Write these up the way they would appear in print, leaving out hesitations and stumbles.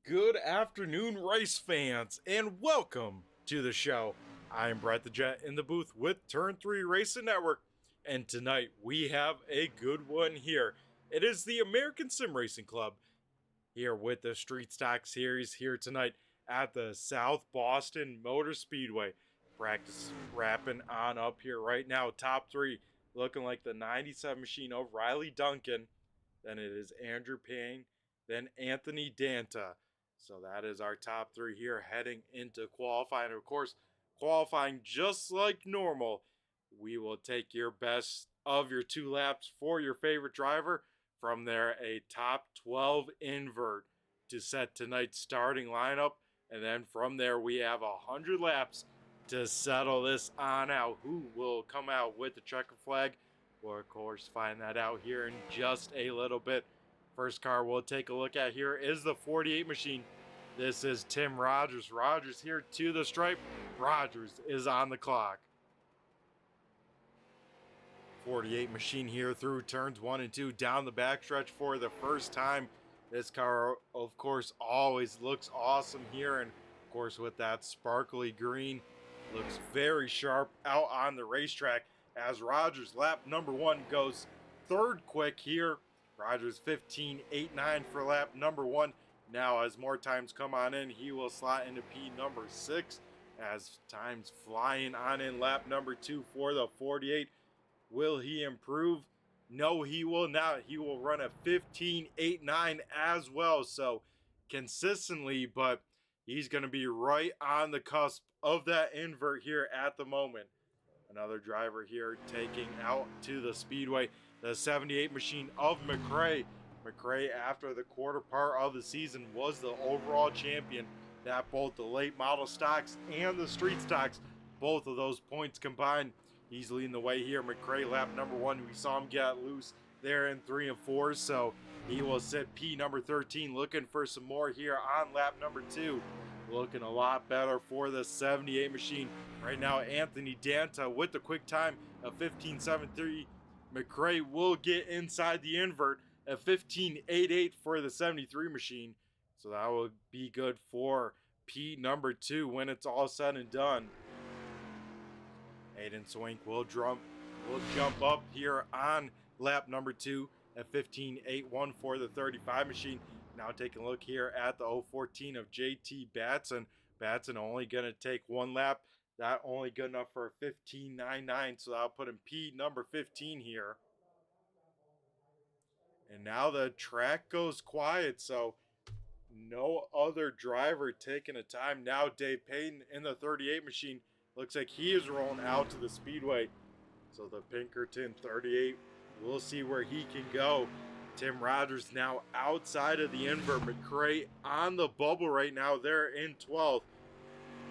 Good afternoon, race fans, and welcome to the show. I am Brett the Jet in the booth with Turn 3 Racing Network, and tonight we have a good one here. It is the American Sim Racing Club here with the Street Stock Series here tonight at the South Boston Motor Speedway. Practice wrapping on up here right now. Top three looking like the 97 machine of Riley Duncan. Then it is Andrew Payne. Then Anthony Danta. So that is our top three here heading into qualifying. Of course, qualifying just like normal. We will take your best of your 2 laps for your favorite driver. From there, a top 12 invert to set tonight's starting lineup. And then from there, we have 100 laps to settle this on out. Who will come out with the checker flag? We'll, of course, find that out here in just a little bit. First car we'll take a look at here is the 48 machine. This is Tim Rogers. Rogers here to the stripe. Rogers is on the clock. 48 machine here through turns 1 and 2 down the backstretch for the first time. This car, of course, always looks awesome here. And, of course, with that sparkly green, looks very sharp out on the racetrack as Rogers lap number 1 goes third quick here. Rogers 15.89 for lap number 1. Now as more times come on in, he will slot into P number 6 as times flying on in lap number 2 for the 48. Will he improve? No, he will not. He will run a 15.89 as well. So consistently, but he's going to be right on the cusp of that invert here at the moment. Another driver here taking out to the speedway, the 78 machine of McRae. McRae, after the quarter part of the season, was the overall champion. That both the late model stocks and the street stocks, both of those points combined. He's leading the way here. McRae, lap number 1, we saw him get loose there in 3 and 4, so he will sit P number 13, looking for some more here on lap number 2. Looking a lot better for the 78 machine. Right now, Anthony Danta with the quick time of 15.73. McRae will get inside the invert at 15.88 for the 73 machine. So that will be good for P number 2 when it's all said and done. Aiden Swink will jump up here on lap number 2 at 15.81 for the 35 machine. Now taking a look here at the 014 of JT Batson. Batson only going to take 1 lap. That only good enough for a 15.99, so that'll put him P number 15 here. And now the track goes quiet, so no other driver taking a time. Now Dave Payton in the 38 machine. Looks like he is rolling out to the speedway. So the Pinkerton 38, we'll see where he can go. Tim Rogers now outside of the invert. McRae on the bubble right now. They're in 12th.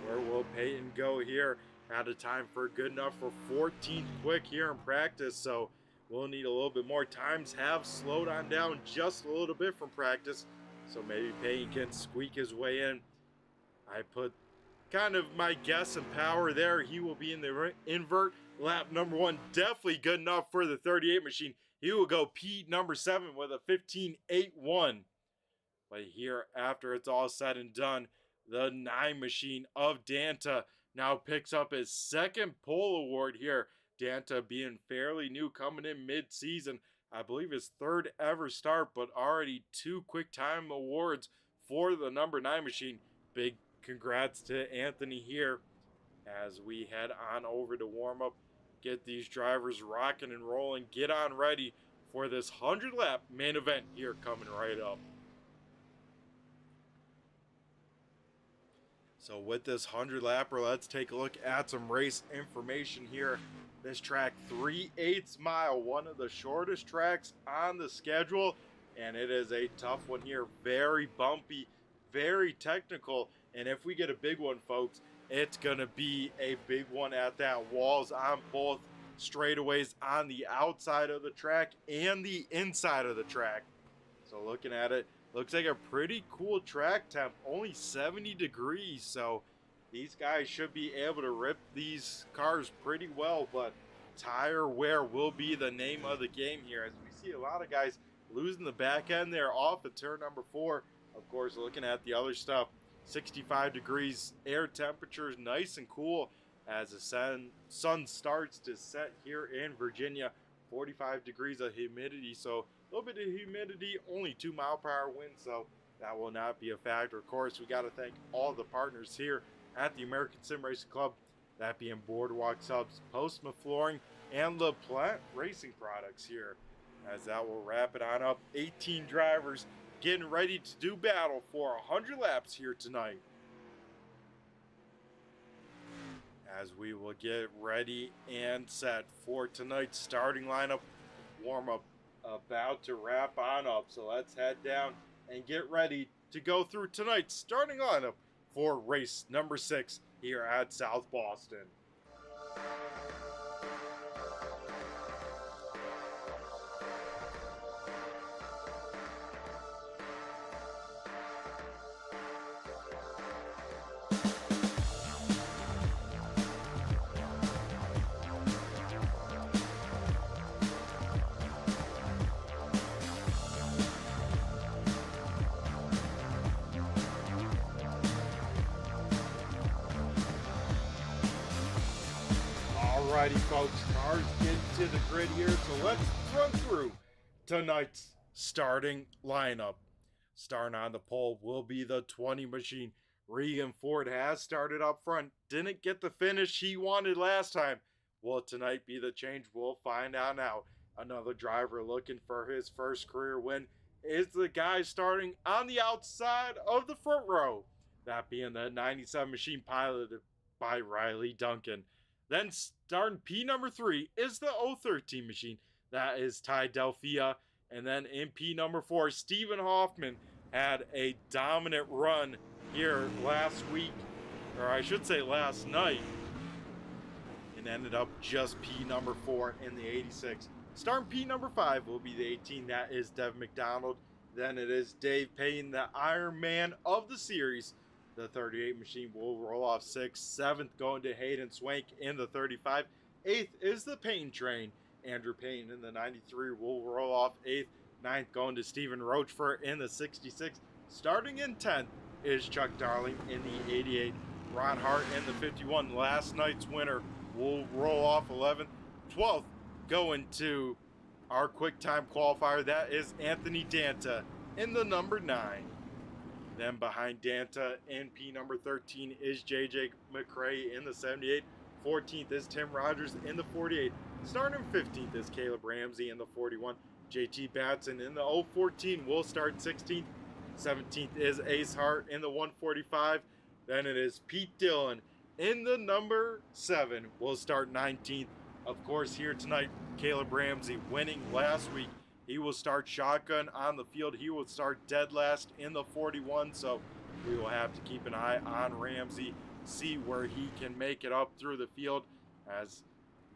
Where will Payton go here? Had a time for good enough for 14th quick here in practice. So we'll need a little bit more. Times have slowed on down just a little bit from practice. So maybe Payton can squeak his way in. I put kind of my guess and power there. He will be in the invert. Lap number 1, definitely good enough for the 38 machine. He will go P number 7 with a 15.81. But here, after it's all said and done, the 9 machine of Danta now picks up his 2nd pole award here. Danta being fairly new, coming in mid-season. I believe his 3rd ever start, but already 2 quick time awards for the number 9 machine. Big congrats to Anthony here as we head on over to warm up. Get these drivers rocking and rolling. Get on ready for this 100-lap main event here coming right up. So with this 100-lapper, let's take a look at some race information here. This track, 3/8 mile, one of the shortest tracks on the schedule, and it is a tough one here. Very bumpy, very technical, and if we get a big one, folks, it's going to be a big one at that. Walls on both straightaways on the outside of the track and the inside of the track. So looking at it, looks like a pretty cool track temp, only 70 degrees. So these guys should be able to rip these cars pretty well, but tire wear will be the name of the game here, as we see a lot of guys losing the back end there off at turn number 4 Of course, looking at the other stuff, 65 degrees air temperatures, nice and cool as the sun starts to set here in Virginia. 45 degrees of humidity, so a little bit of humidity, only 2-mile-per-hour wind, so that will not be a factor. Of course, we got to thank all the partners here at the American Sim Racing Club, that being Boardwalk Subs, Postma Flooring, and LaPlante Racing Products here, as that will wrap it on up. 18 drivers getting ready to do battle for 100 laps here tonight, as we will get ready and set for tonight's starting lineup. Warm-up about to wrap on up, so let's head down and get ready to go through tonight's starting lineup for race number 6 here at South Boston. Alrighty, folks, cars get to the grid here, so let's run through tonight's starting lineup. Starting on the pole will be the 20 machine. Regan Ford has started up front, didn't get the finish he wanted last time. Will tonight be the change? We'll find out now. Another driver looking for his first career win is the guy starting on the outside of the front row, that being the 97 machine piloted by Riley Duncan. Then starting P number 3 is the 013 machine. That is Ty Delphia. And then in P number 4, Stephen Hoffman had a dominant run here last week, or I should say last night, and ended up just P number 4 in the 86. Starting P number 5 will be the 18. That is Dev McDonald. Then it is Dave Payne, the Iron Man of the series. The 38 machine will roll off 6th. 7th going to Hayden Swank in the 35. 8th is the Payne train. Andrew Payne in the 93 will roll off 8th. 9th going to Stephen Rochford in the 66. Starting in 10th is Chuck Darling in the 88. Ron Hart in the 51. Last night's winner will roll off 11th. 12th going to our quick time qualifier. That is Anthony Danta in the number 9. Then behind Danta in P number 13 is JJ McRae in the 78. 14th is Tim Rogers in the 48. Starting 15th is Caleb Ramsey in the 41. JT Batson in the 014 will start 16th. 17th is Ace Hart in the 145. Then it is Pete Dillon in the number 7 will start 19th. Of course, here tonight, Caleb Ramsey winning last week. He will start shotgun on the field. He will start dead last in the 41, so we will have to keep an eye on Ramsey, see where he can make it up through the field, as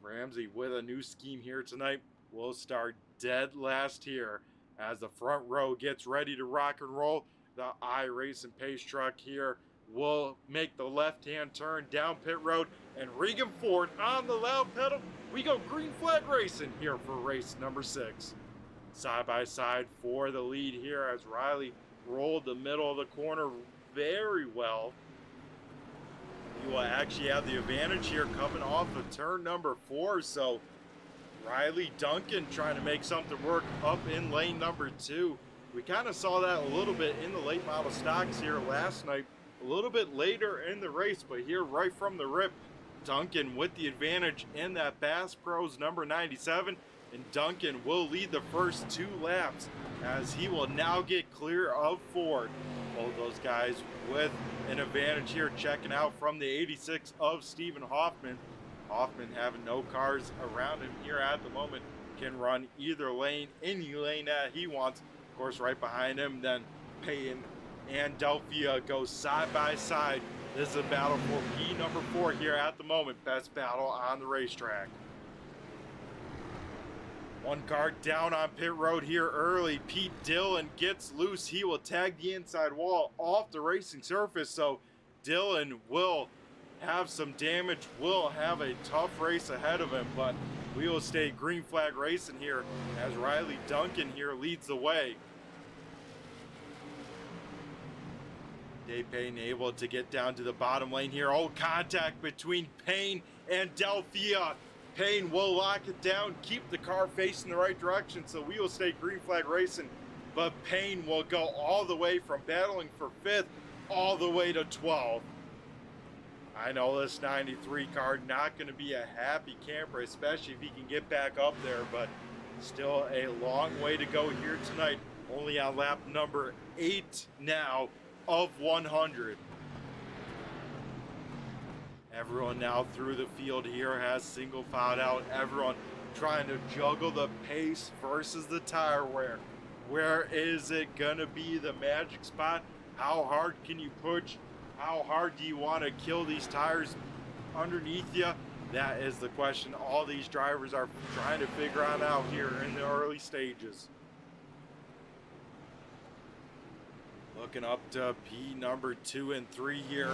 Ramsey, with a new scheme here tonight, will start dead last here as the front row gets ready to rock and roll. The iRace and Pace truck here will make the left-hand turn down pit road, and Regan Ford on the loud pedal. We go green flag racing here for race number 6. Side by side for the lead here as Riley rolled the middle of the corner very well. You will actually have the advantage here coming off of turn number 4. So Riley Duncan trying to make something work up in lane number 2. We kind of saw that a little bit in the late model stocks here last night, a little bit later in the race, but here right from the rip, Duncan with the advantage in that Bass Pros number 97. And Duncan will lead the first 2 laps as he will now get clear of Ford. Both those guys with an advantage here, checking out from the 86 of Stephen Hoffman. Hoffman, having no cars around him here at the moment, can run either lane, any lane that he wants. Of course, right behind him, then Payne and Delphia go side by side. This is a battle for P number 4 here at the moment. Best battle on the racetrack. One car down on pit road here early. Pete Dillon gets loose. He will tag the inside wall off the racing surface. So Dillon will have some damage, will have a tough race ahead of him, but we will stay green flag racing here as Riley Duncan here leads the way. Dave Payne able to get down to the bottom lane here. Oh, contact between Payne and Delphia. Payne will lock it down, keep the car facing the right direction, so we will stay green flag racing. But Payne will go all the way from battling for 5th all the way to 12th. I know this 93 car not going to be a happy camper, especially if he can get back up there, but still a long way to go here tonight. Only on lap number 8 now of 100. Everyone now through the field here has single filed out. Everyone trying to juggle the pace versus the tire wear. Where is it gonna be the magic spot? How hard can you push? How hard do you want to kill these tires underneath you? That is the question all these drivers are trying to figure out here in the early stages. Looking up to P number 2 and 3 here.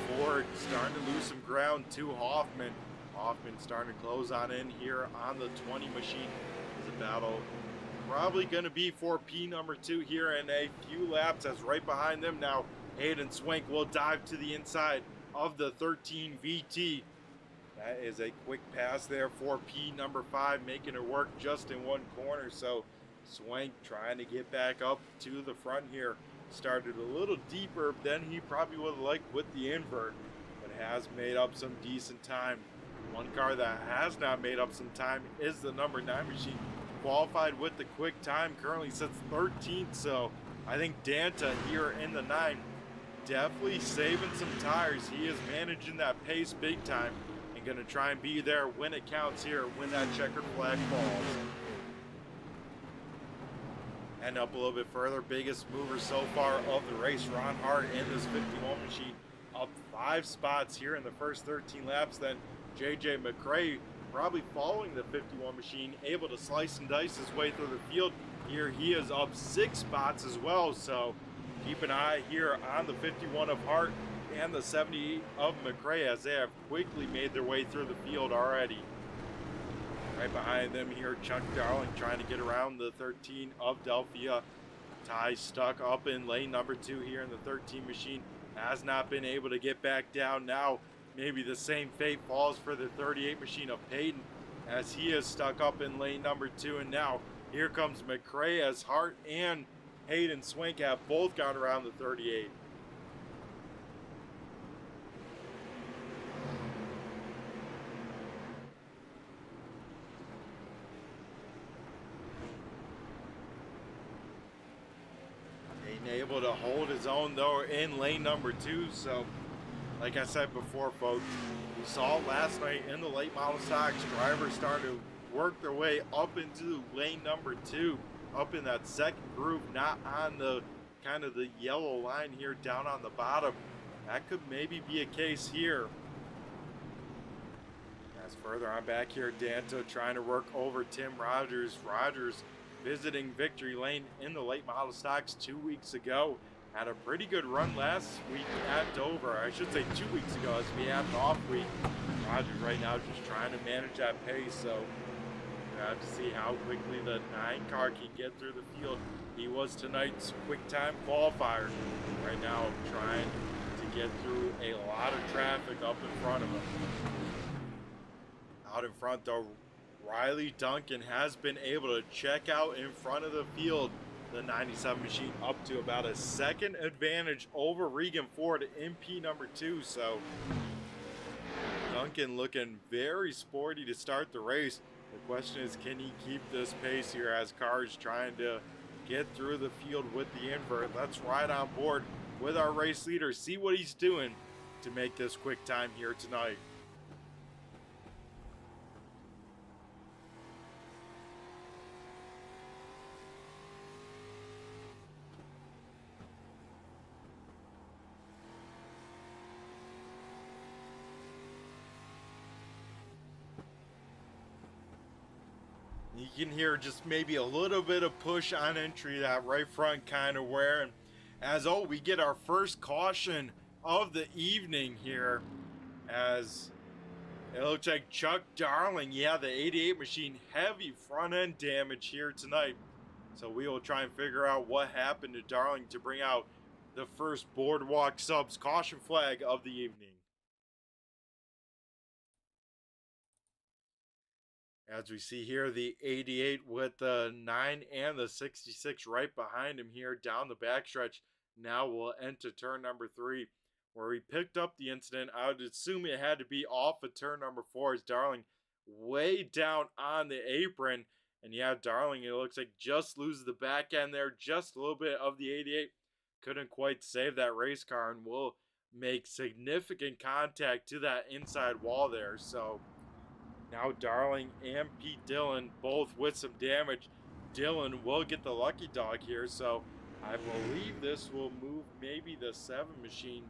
Ford starting to lose some ground to Hoffman. Hoffman starting to close on in here on the 20 machine. Is a battle probably going to be for P number 2 here in a few laps, as right behind them now Hayden Swank will dive to the inside of the 13 VT. That is a quick pass there for P number 5, making it work just in one corner. So Swank trying to get back up to the front here. Started a little deeper than he probably would have liked with the invert, but has made up some decent time. One car that has not made up some time is the number 9 machine. Qualified with the quick time, currently sits 13th, so I think Danta here in the 9 definitely saving some tires. He is managing that pace big time and going to try and be there when it counts here, when that checkered flag falls. And up a little bit further, biggest mover so far of the race, Ron Hart in this 51 machine, up 5 spots here in the first 13 laps. Then JJ McCrae probably following the 51 machine, able to slice and dice his way through the field. Here he is up 6 spots as well, so keep an eye here on the 51 of Hart and the 70 of McCrae, as they have quickly made their way through the field already. Right behind them here, Chuck Darling trying to get around the 13 of Delphia. Ty stuck up in lane number 2 here in the 13 machine. Has not been able to get back down. Now maybe the same fate falls for the 38 machine of Payton, as he is stuck up in lane number 2. And now here comes McCrae, as Hart and Hayden Swank have both gone around the 38. Able to hold his own though in lane number 2. So like I said before, folks, we saw last night in the late model stocks, drivers starting to work their way up into lane number 2, up in that second groove, not on the kind of the yellow line here down on the bottom. That could maybe be a case here. As further on back here, Danta trying to work over Tim Rogers. Rogers visiting victory lane in the late model stocks 2 weeks ago. Had a pretty good run last week at Dover. I should say 2 weeks ago, as we had an off week. Rogers right now just trying to manage that pace, so we have to see how quickly the 9 car can get through the field. He was tonight's quick time qualifier. Right now trying to get through a lot of traffic up in front of him. Out in front though, Riley Duncan has been able to check out in front of the field. The 97 machine up to about a second advantage over Regan Ford in P number 2. So Duncan looking very sporty to start the race. The question is, can he keep this pace here as cars trying to get through the field with the invert? Let's ride on board with our race leader, see what he's doing to make this quick time here tonight. You can hear just maybe a little bit of push on entry, that right front kind of wear. And as we get our first caution of the evening here, as it looks like Chuck Darling, yeah, the 88 machine, heavy front end damage here tonight. So we will try and figure out what happened to Darling to bring out the first Boardwalk Subs caution flag of the evening. As we see here, the 88 with the 9 and the 66 right behind him here down the backstretch. Now we'll enter turn number 3, where he picked up the incident. I would assume it had to be off of turn number 4 as Darling way down on the apron. And yeah, Darling, it looks like just loses the back end there. Just a little bit of the 88. Couldn't quite save that race car and will make significant contact to that inside wall there. So now Darling and Pete Dillon both with some damage. Dillon will get the lucky dog here, so I believe this will move maybe the 7 machine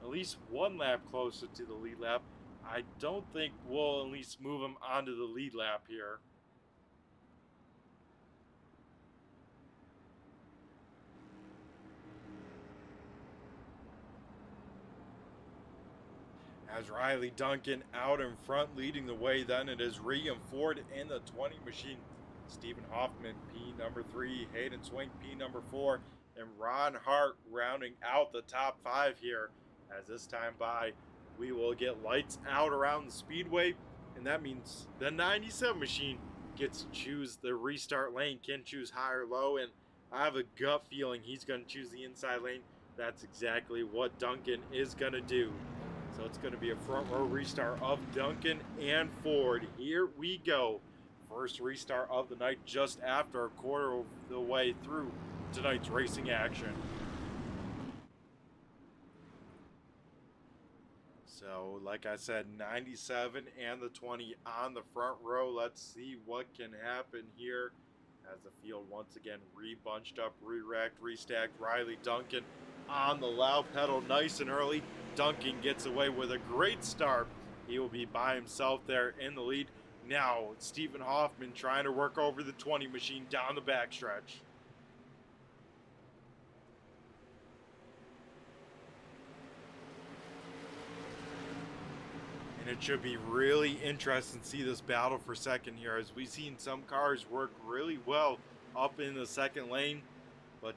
at least one lap closer to the lead lap. I don't think we'll at least move him onto the lead lap here. As Riley Duncan out in front leading the way, then it is Regan Ford in the 20 machine. Stephen Hoffman, P number 3, Hayden Swink, P number 4, and Ron Hart rounding out the top 5 here. As this time by, we will get lights out around the speedway, and that means the 97 machine gets to choose the restart lane, can choose high or low, and I have a gut feeling he's going to choose the inside lane. That's exactly what Duncan is going to do. So it's going to be a front row restart of Duncan and Ford. Here we go. First restart of the night just after a quarter of the way through tonight's racing action. So like I said, 97 and the 20 on the front row. Let's see what can happen here as the field once again re-bunched up, re-racked, restacked. Riley Duncan on the loud pedal nice and early. Duncan gets away with a great start. He will be by himself there in the lead. Now, Stephen Hoffman trying to work over the 20 machine down the backstretch. And it should be really interesting to see this battle for second here, as we've seen some cars work really well up in the second lane. But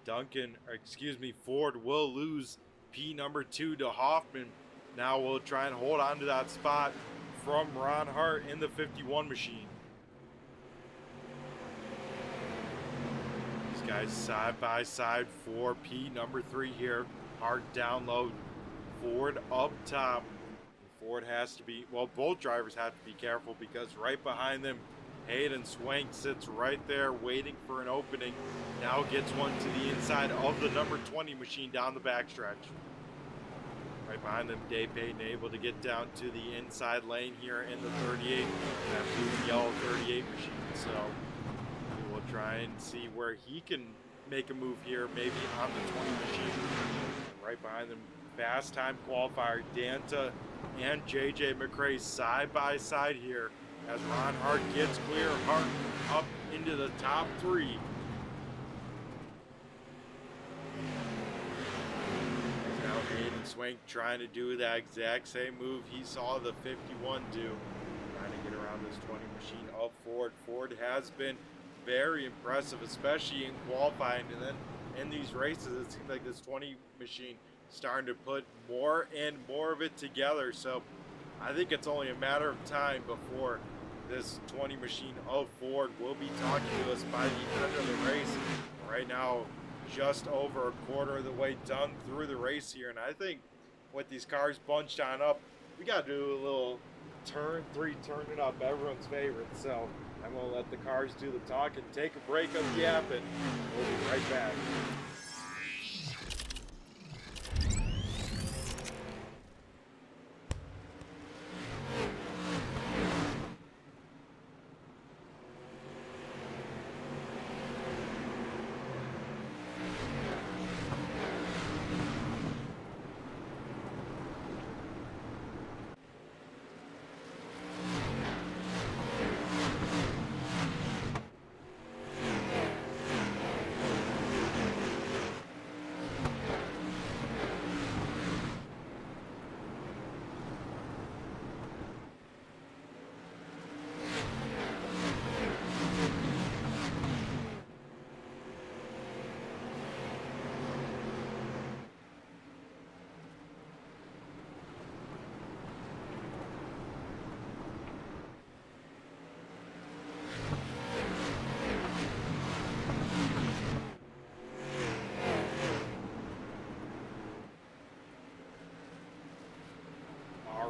Ford will lose P number 2 to Hoffman. Now we'll try and hold on to that spot from Ron Hart in the 51 machine. These guys side by side for P number 3 here. Hart down low, Ford up top. Ford has to be, well, both drivers have to be careful because right behind them, Hayden Swank sits right there waiting for an opening. Now gets one to the inside of the number 20 machine down the backstretch. Right behind them, Dave Payton able to get down to the inside lane here in the 38. That blue yellow 38 machine. So we will try and see where he can make a move here, maybe on the 20 machine. Right behind them, fast time qualifier Danta and JJ McRae side by side here. As Ron Hart gets clear, Hart up into the top 3. Now Hayden Swank trying to do that exact same move he saw the 51 do. Trying to get around this 20 machine of Ford. Ford has been very impressive, especially in qualifying. And then in these races, it seems like this 20 machine starting to put more and more of it together. So I think it's only a matter of time before this 20 machine of Ford will be talking to us by the end of the race. Right now, just over a quarter of the way done through the race here. And I think with these cars bunched on up, we got to do a little turn it up, everyone's favorite. So I'm going to let the cars do the talking, take a break of the app, and we'll be right back.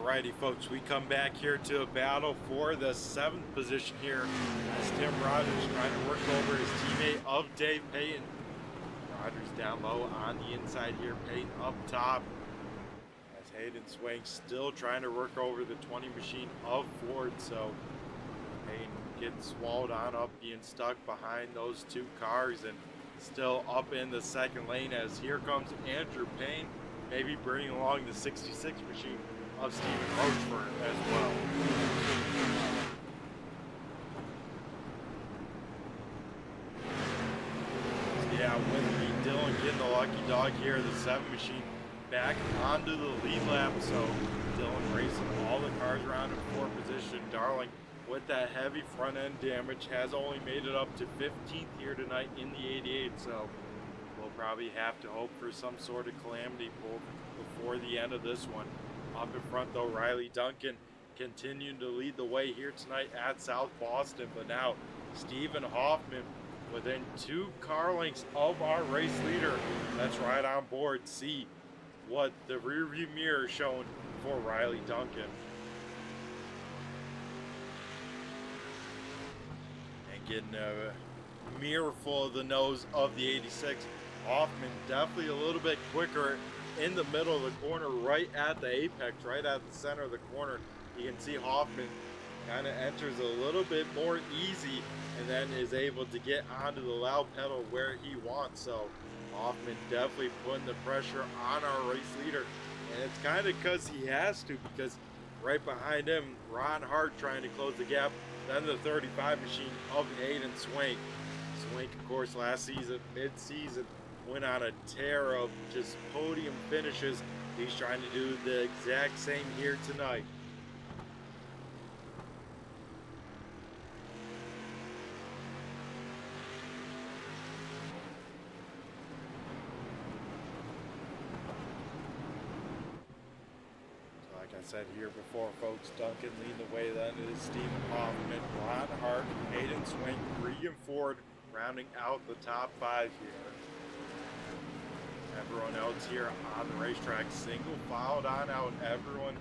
Alrighty, folks, we come back here to a battle for the 7th position here as Tim Rogers trying to work over his teammate of Dave Payton. Rogers down low on the inside here, Payton up top. As Hayden Swank still trying to work over the 20 machine of Ford, so Payton gets swallowed on up, being stuck behind those two cars and still up in the second lane as here comes Andrew Payne, maybe bringing along the 66 machine of Stephen Rochford as well. So yeah, with me, Dylan getting the lucky dog here, the 7 machine back onto the lead lap, so Dylan racing all the cars around in 4th position. Darling, with that heavy front end damage, has only made it up to 15th here tonight in the 88, so we'll probably have to hope for some sort of calamity before the end of this one. Up in front though, Riley Duncan continuing to lead the way here tonight at South Boston, but now Stephen Hoffman within 2 car lengths of our race leader. Let's ride on board, see what the rear view mirror is showing for Riley Duncan. And getting a mirror full of the nose of the 86. Hoffman definitely a little bit quicker in the middle of the corner, right at the apex, right at the center of the corner. You can see Hoffman kind of enters a little bit more easy and then is able to get onto the loud pedal where he wants. So Hoffman definitely putting the pressure on our race leader, and it's kind of because he has to, because right behind him, Ron Hart trying to close the gap, then the 35 machine of Hayden Swank. Swank, of course, last season, mid-season, went on a tear of just podium finishes. He's trying to do the exact same here tonight. So like I said here before, folks, Duncan leading the way, then it is Stephen Hoffman, Ron Hart, Hayden Swank, Regan Ford rounding out the top 5 here. Everyone else here on the racetrack single filed on out. Everyone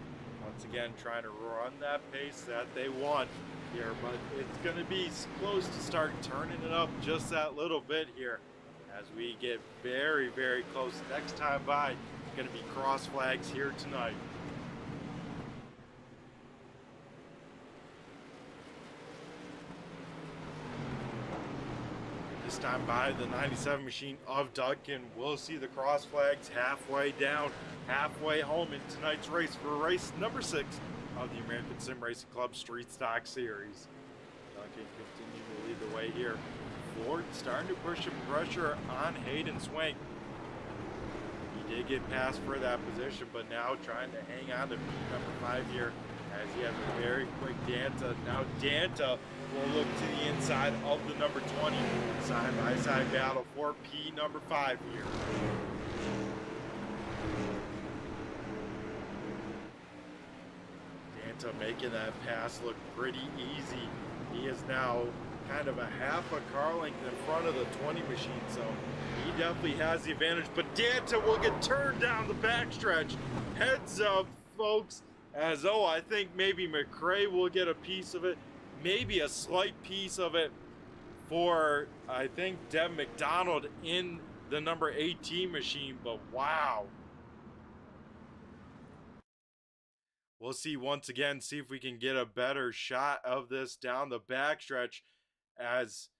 once again trying to run that pace that they want here, but it's going to be close to start turning it up just that little bit here as we get very, very close. Next time by, going to be cross flags here tonight. This time by the 97 machine of Duncan. We'll see the cross flags halfway down, halfway home in tonight's race for race number 6 of the American Sim Racing Club Street Stock Series. Duncan continuing to lead the way here. Ford starting to push some pressure on Hayden Swank. He did get passed for that position, but now trying to hang on to number 5 here as he has a very quick Danta. Now Danta will look to the inside of the number 20. Side-by-side battle for P number 5 here. Danta making that pass look pretty easy. He is now kind of a half a car length in front of the 20 machine, so he definitely has the advantage. But Danta will get turned down the backstretch. Heads up, folks, as I think maybe McRae will get a piece of it. Maybe a slight piece of it for, I think, Deb McDonald in the number 18 machine, but wow. We'll see once again, see if we can get a better shot of this down the backstretch as,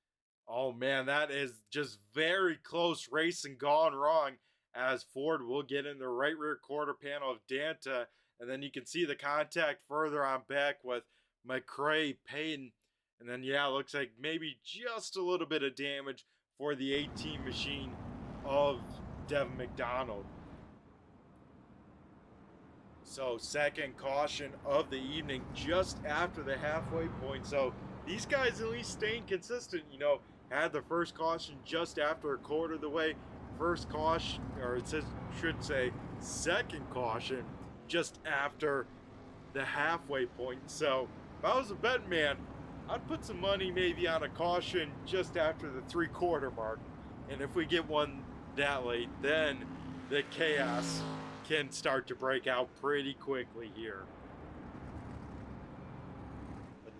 oh man, that is just very close racing gone wrong as Ford will get in the right rear quarter panel of Danta, and then you can see the contact further on back with McRae, Payton, and then yeah, looks like maybe just a little bit of damage for the 18 machine of Devin McDonald. So second caution of the evening just after the halfway point. So these guys at least staying consistent, you know, had the first caution just after a quarter of the way. First caution, or it should say second caution just after the halfway point. So if I was a betting man, I'd put some money maybe on a caution just after the 3/4 mark. And if we get one that late, then the chaos can start to break out pretty quickly here.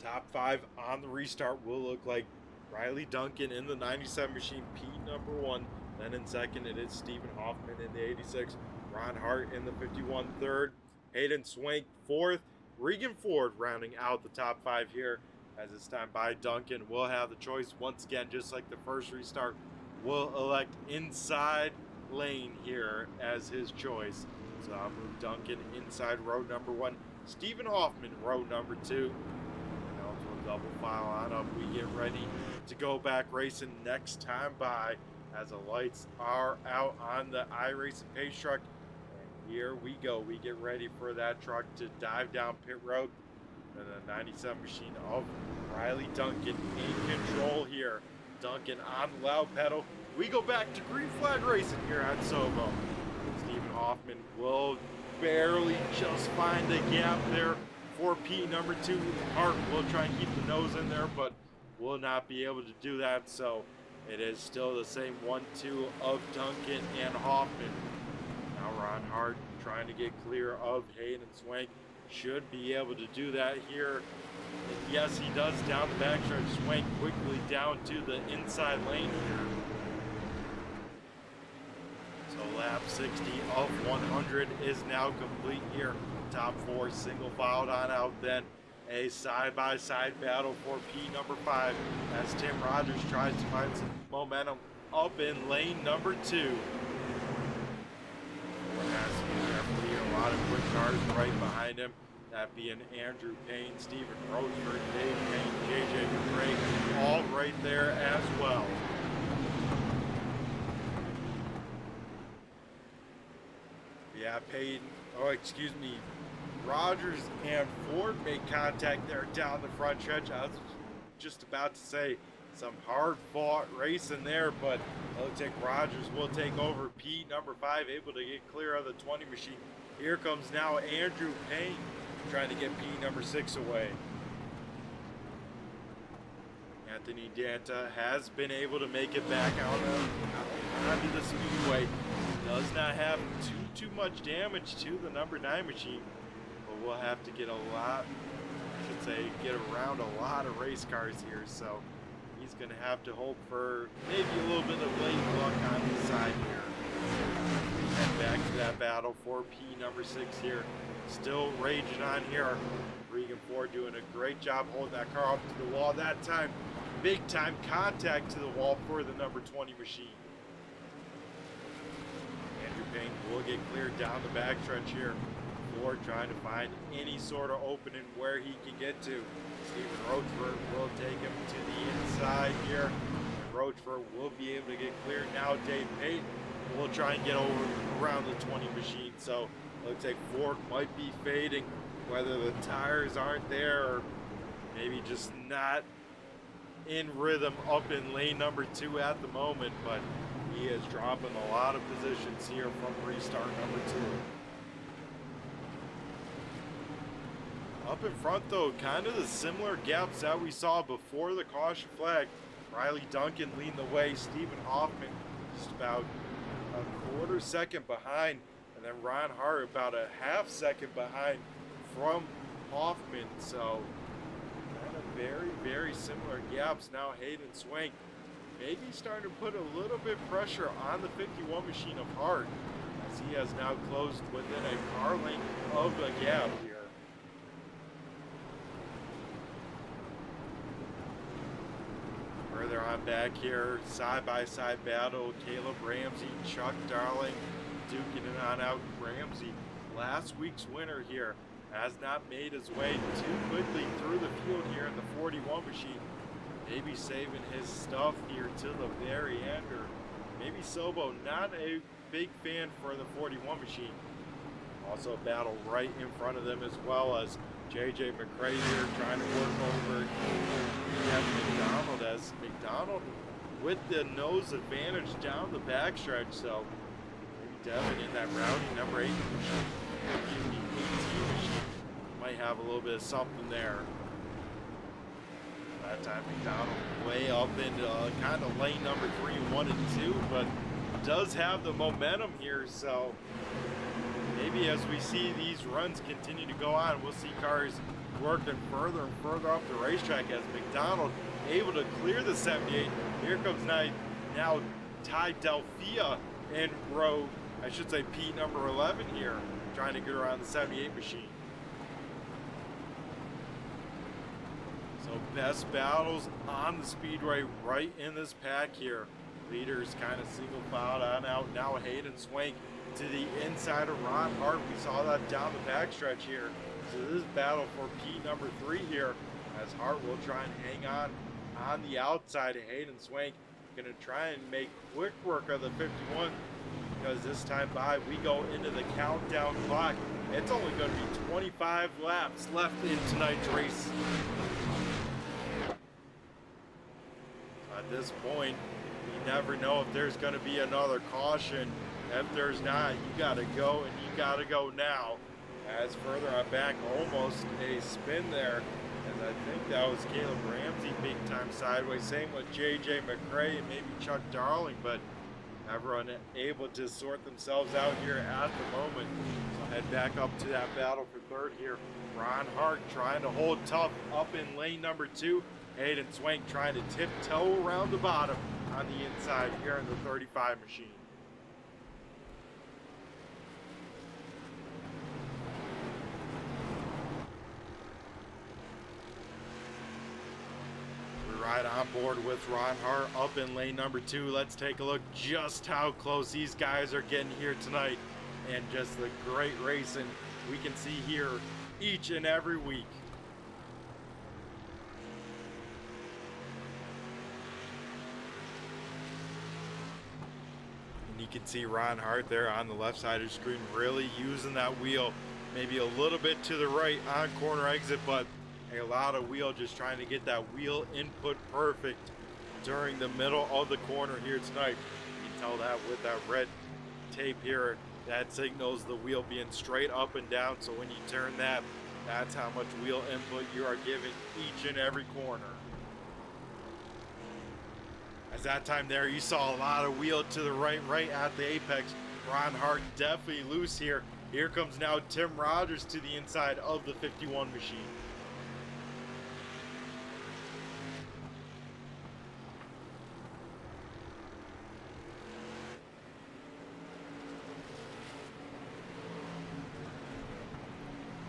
Top 5 on the restart will look like Riley Duncan in the 97 machine, Pete #1. Then in second, it is Stephen Hoffman in the 86. Ron Hart in the 51 third. Hayden Swank fourth. Regan Ford rounding out the top 5 here. As it's time by Duncan will have the choice once again, just like the first restart, will elect inside lane here as his choice. So I'll move Duncan inside row #1. Stephen Hoffman row #2. Now we'll double file on up. We get ready to go back racing next time by, as the lights are out on the iRacing pace truck. And here we go. We get ready for that truck to dive down pit road. And the 97 machine of Riley Duncan in control here. Duncan on the loud pedal. We go back to green flag racing here at Sobo. Stephen Hoffman will barely just find a gap there for P #2. Hart will try and keep the nose in there, but will not be able to do that. So it is still the same 1-2 of Duncan and Hoffman. Now Ron Hart trying to get clear of Hayden Swank. Should be able to do that here. And yes, he does down the backstretch. Swank quickly down to the inside lane here. So lap 60 of 100 is now complete here. Top 4 single filed on out. Then a side-by-side battle for P #5 as Tim Rogers tries to find some momentum up in lane #2. A lot of quick cars right behind him. That being Andrew Payne, Stephen Roseford, Dave Payne, JJ McRae, all right there as well. Yeah, Payne, Rogers and Ford made contact there down the front stretch. I was just about to say some hard-fought racing there, but it looks like Rogers will take over. P #5 able to get clear of the 20 machine. Here comes now Andrew Payne trying to get P #6 away. Anthony Danta has been able to make it back out onto the speedway. Does not have too much damage to the #9 machine, but we'll have to get get around a lot of race cars here. So he's going to have to hope for maybe a little bit of late luck on his side here. Head back to that battle for P #6 here. Still raging on here. Regan Ford doing a great job holding that car up to the wall that time. Big time contact to the wall for the #20 machine. Andrew Payne will get cleared down the backstretch here. Ford trying to find any sort of opening where he can get to. Stephen Rochford will take him to the inside here. And Rochford will be able to get cleared. Now Dave Payton will try and get over around the 20 machine. So looks like Ford might be fading, whether the tires aren't there or maybe just not in rhythm up in lane #2 at the moment, but he is dropping a lot of positions here from restart #2. Up in front though, kind of the similar gaps that we saw before the caution flag. Riley Duncan leading the way, Stephen Hoffman just about a quarter second behind, and then Ron Hart about a half second behind from Hoffman. So kind of very similar gaps. Now Hayden Swank maybe starting to put a little bit pressure on the 51 machine of Hart, as he has now closed within a car length of a gap here. Further on back here, side-by-side battle, Caleb Ramsey, Chuck Darling, duking it on out. Ramsey, last week's winner here, has not made his way too quickly through the field here in the 41 machine. Maybe saving his stuff here to the very end, or maybe Sobo, not a big fan for the 41 machine. Also a battle right in front of them, as well as JJ McRae here trying to work over McDonald, as McDonald with the nose advantage down the backstretch. So maybe Devin in that rowdy #8 machine, the 18 machine, might have a little bit of something there. That time McDonald way up into kind of lane #3, 1 and 2, but does have the momentum here. So maybe as we see these runs continue to go on, we'll see cars working further and further up the racetrack as McDonald able to clear the 78. Here comes now Ty Delphia in row, I should say P number 11 here, trying to get around the 78 machine. So best battles on the speedway right in this pack here. Leaders kind of single filed on out. Now Hayden Swank to the inside of Ron Hart. We saw that down the backstretch here. So this is battle for P number 3 here, as Hart will try and hang on the outside of Hayden Swank. Gonna try and make quick work of the 51, because this time by we go into the countdown clock. It's only going to be 25 laps left in tonight's race. At this point, you never know if there's going to be another caution. If there's not, you got to go, and you got to go now. As further on back, almost a spin there. And I think that was Caleb Ramsey big time sideways. Same with JJ McCrae and maybe Chuck Darling, but everyone able to sort themselves out here at the moment. So head back up to that battle for third here. Ron Hart trying to hold tough up in lane number 2. Hayden Swank trying to tiptoe around the bottom on the inside here in the 35 machine. Right on board with Ron Hart up in lane number 2. Let's take a look just how close these guys are getting here tonight, and just the great racing we can see here each and every week. And you can see Ron Hart there on the left side of the screen really using that wheel, maybe a little bit to the right on corner exit, but a lot of wheel, just trying to get that wheel input perfect during the middle of the corner here tonight. You can tell that with that red tape here, that signals the wheel being straight up and down. So when you turn that, that's how much wheel input you are giving each and every corner. As that time there, you saw a lot of wheel to the right at the apex. Ron Hart definitely loose here. Here comes now Tim Rogers to the inside of the 51 machine.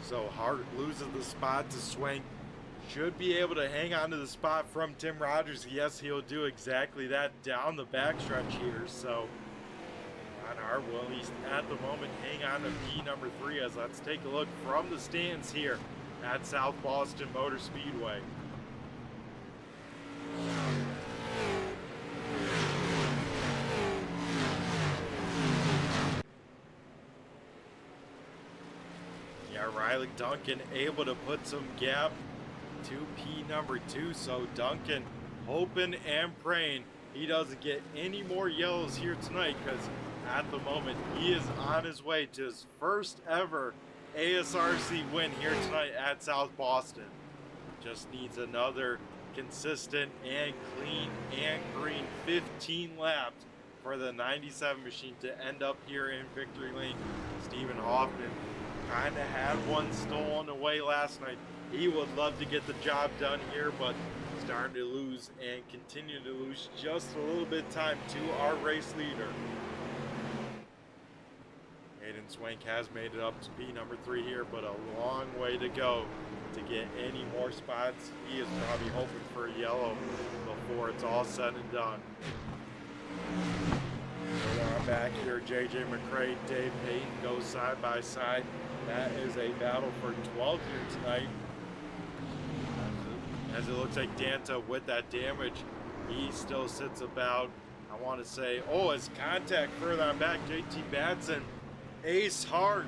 So Hart loses the spot to Swank. Should be able to hang on to the spot from Tim Rogers. Yes, he'll do exactly that down the backstretch here. So Ron Hart will at least at the moment hang on to P number 3, as let's take a look from the stands here at South Boston Motor Speedway. Riley Duncan able to put some gap to P number 2. So Duncan hoping and praying he doesn't get any more yellows here tonight, because at the moment he is on his way to his first ever ASRC win here tonight at South Boston. Just needs another consistent and clean and green 15 laps for the 97 machine to end up here in victory lane. Stephen Hoffman kind of had one stolen away last night. He would love to get the job done here, but starting to lose and continue to lose just a little bit of time to our race leader. Hayden Swank has made it up to P number 3 here, but a long way to go to get any more spots. He is probably hoping for a yellow before it's all said and done. Back here, JJ McCrae, Dave Payton goes side by side. That is a battle for 12 here tonight. As it looks like Danta with that damage, he still sits about, I want to say, oh, as contact further on back, JT Batson, Ace Hart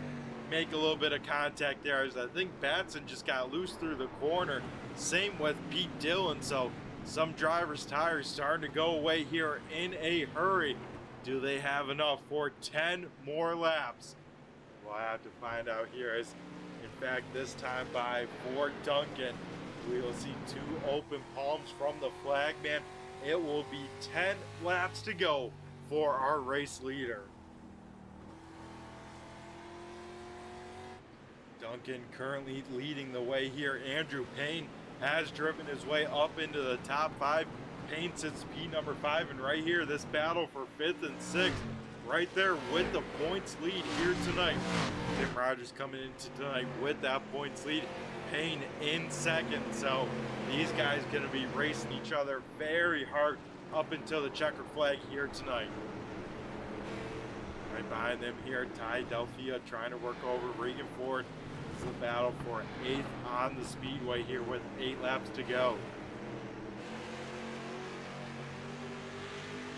make a little bit of contact there, as I think Batson just got loose through the corner. Same with Pete Dillon, so some drivers' tires starting to go away here in a hurry. Do they have enough for 10 more laps? We'll have to find out here, as in fact this time by for Duncan, we will see 2 open palms from the flag man. It will be 10 laps to go for our race leader. Duncan currently leading the way here. Andrew Payne has driven his way up into the top 5. Payne sits P number 5, and right here, this battle for 5th and 6th, right there with the points lead here tonight. Tim Rogers coming into tonight with that points lead. Payne in 2nd, so these guys going to be racing each other very hard up until the checker flag here tonight. Right behind them here, Ty Delphia trying to work over Regan Ford. This is a battle for 8th on the speedway here with 8 laps to go.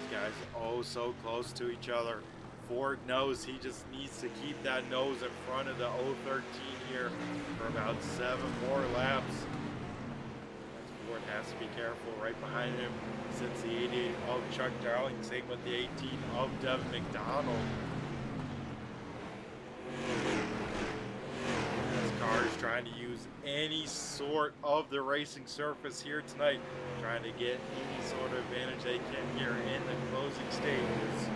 These guys oh so close to each other. Ford knows he just needs to keep that nose in front of the 013 here for about 7 more laps. Ford has to be careful. Right behind him sits the 88 of Chuck Darling, same with the 18 of Devin McDonald. This car is trying to use any sort of the racing surface here tonight, trying to get any sort of advantage they can here in the closing stages.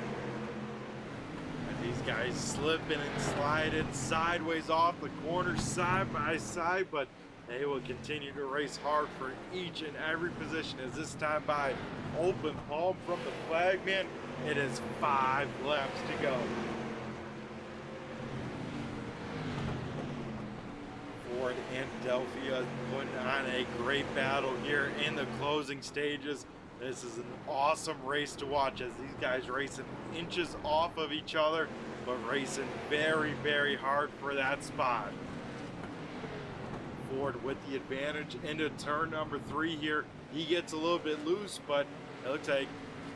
These guys slipping and sliding sideways off the corner side by side, but they will continue to race hard for each and every position as this time by open palm from the flag man. It is 5 laps to go. Ford and Delphia putting on a great battle here in the closing stages. This is an awesome race to watch as these guys racing inches off of each other, but racing very, very hard for that spot. Ford with the advantage into turn number 3 here. He gets a little bit loose, but it looks like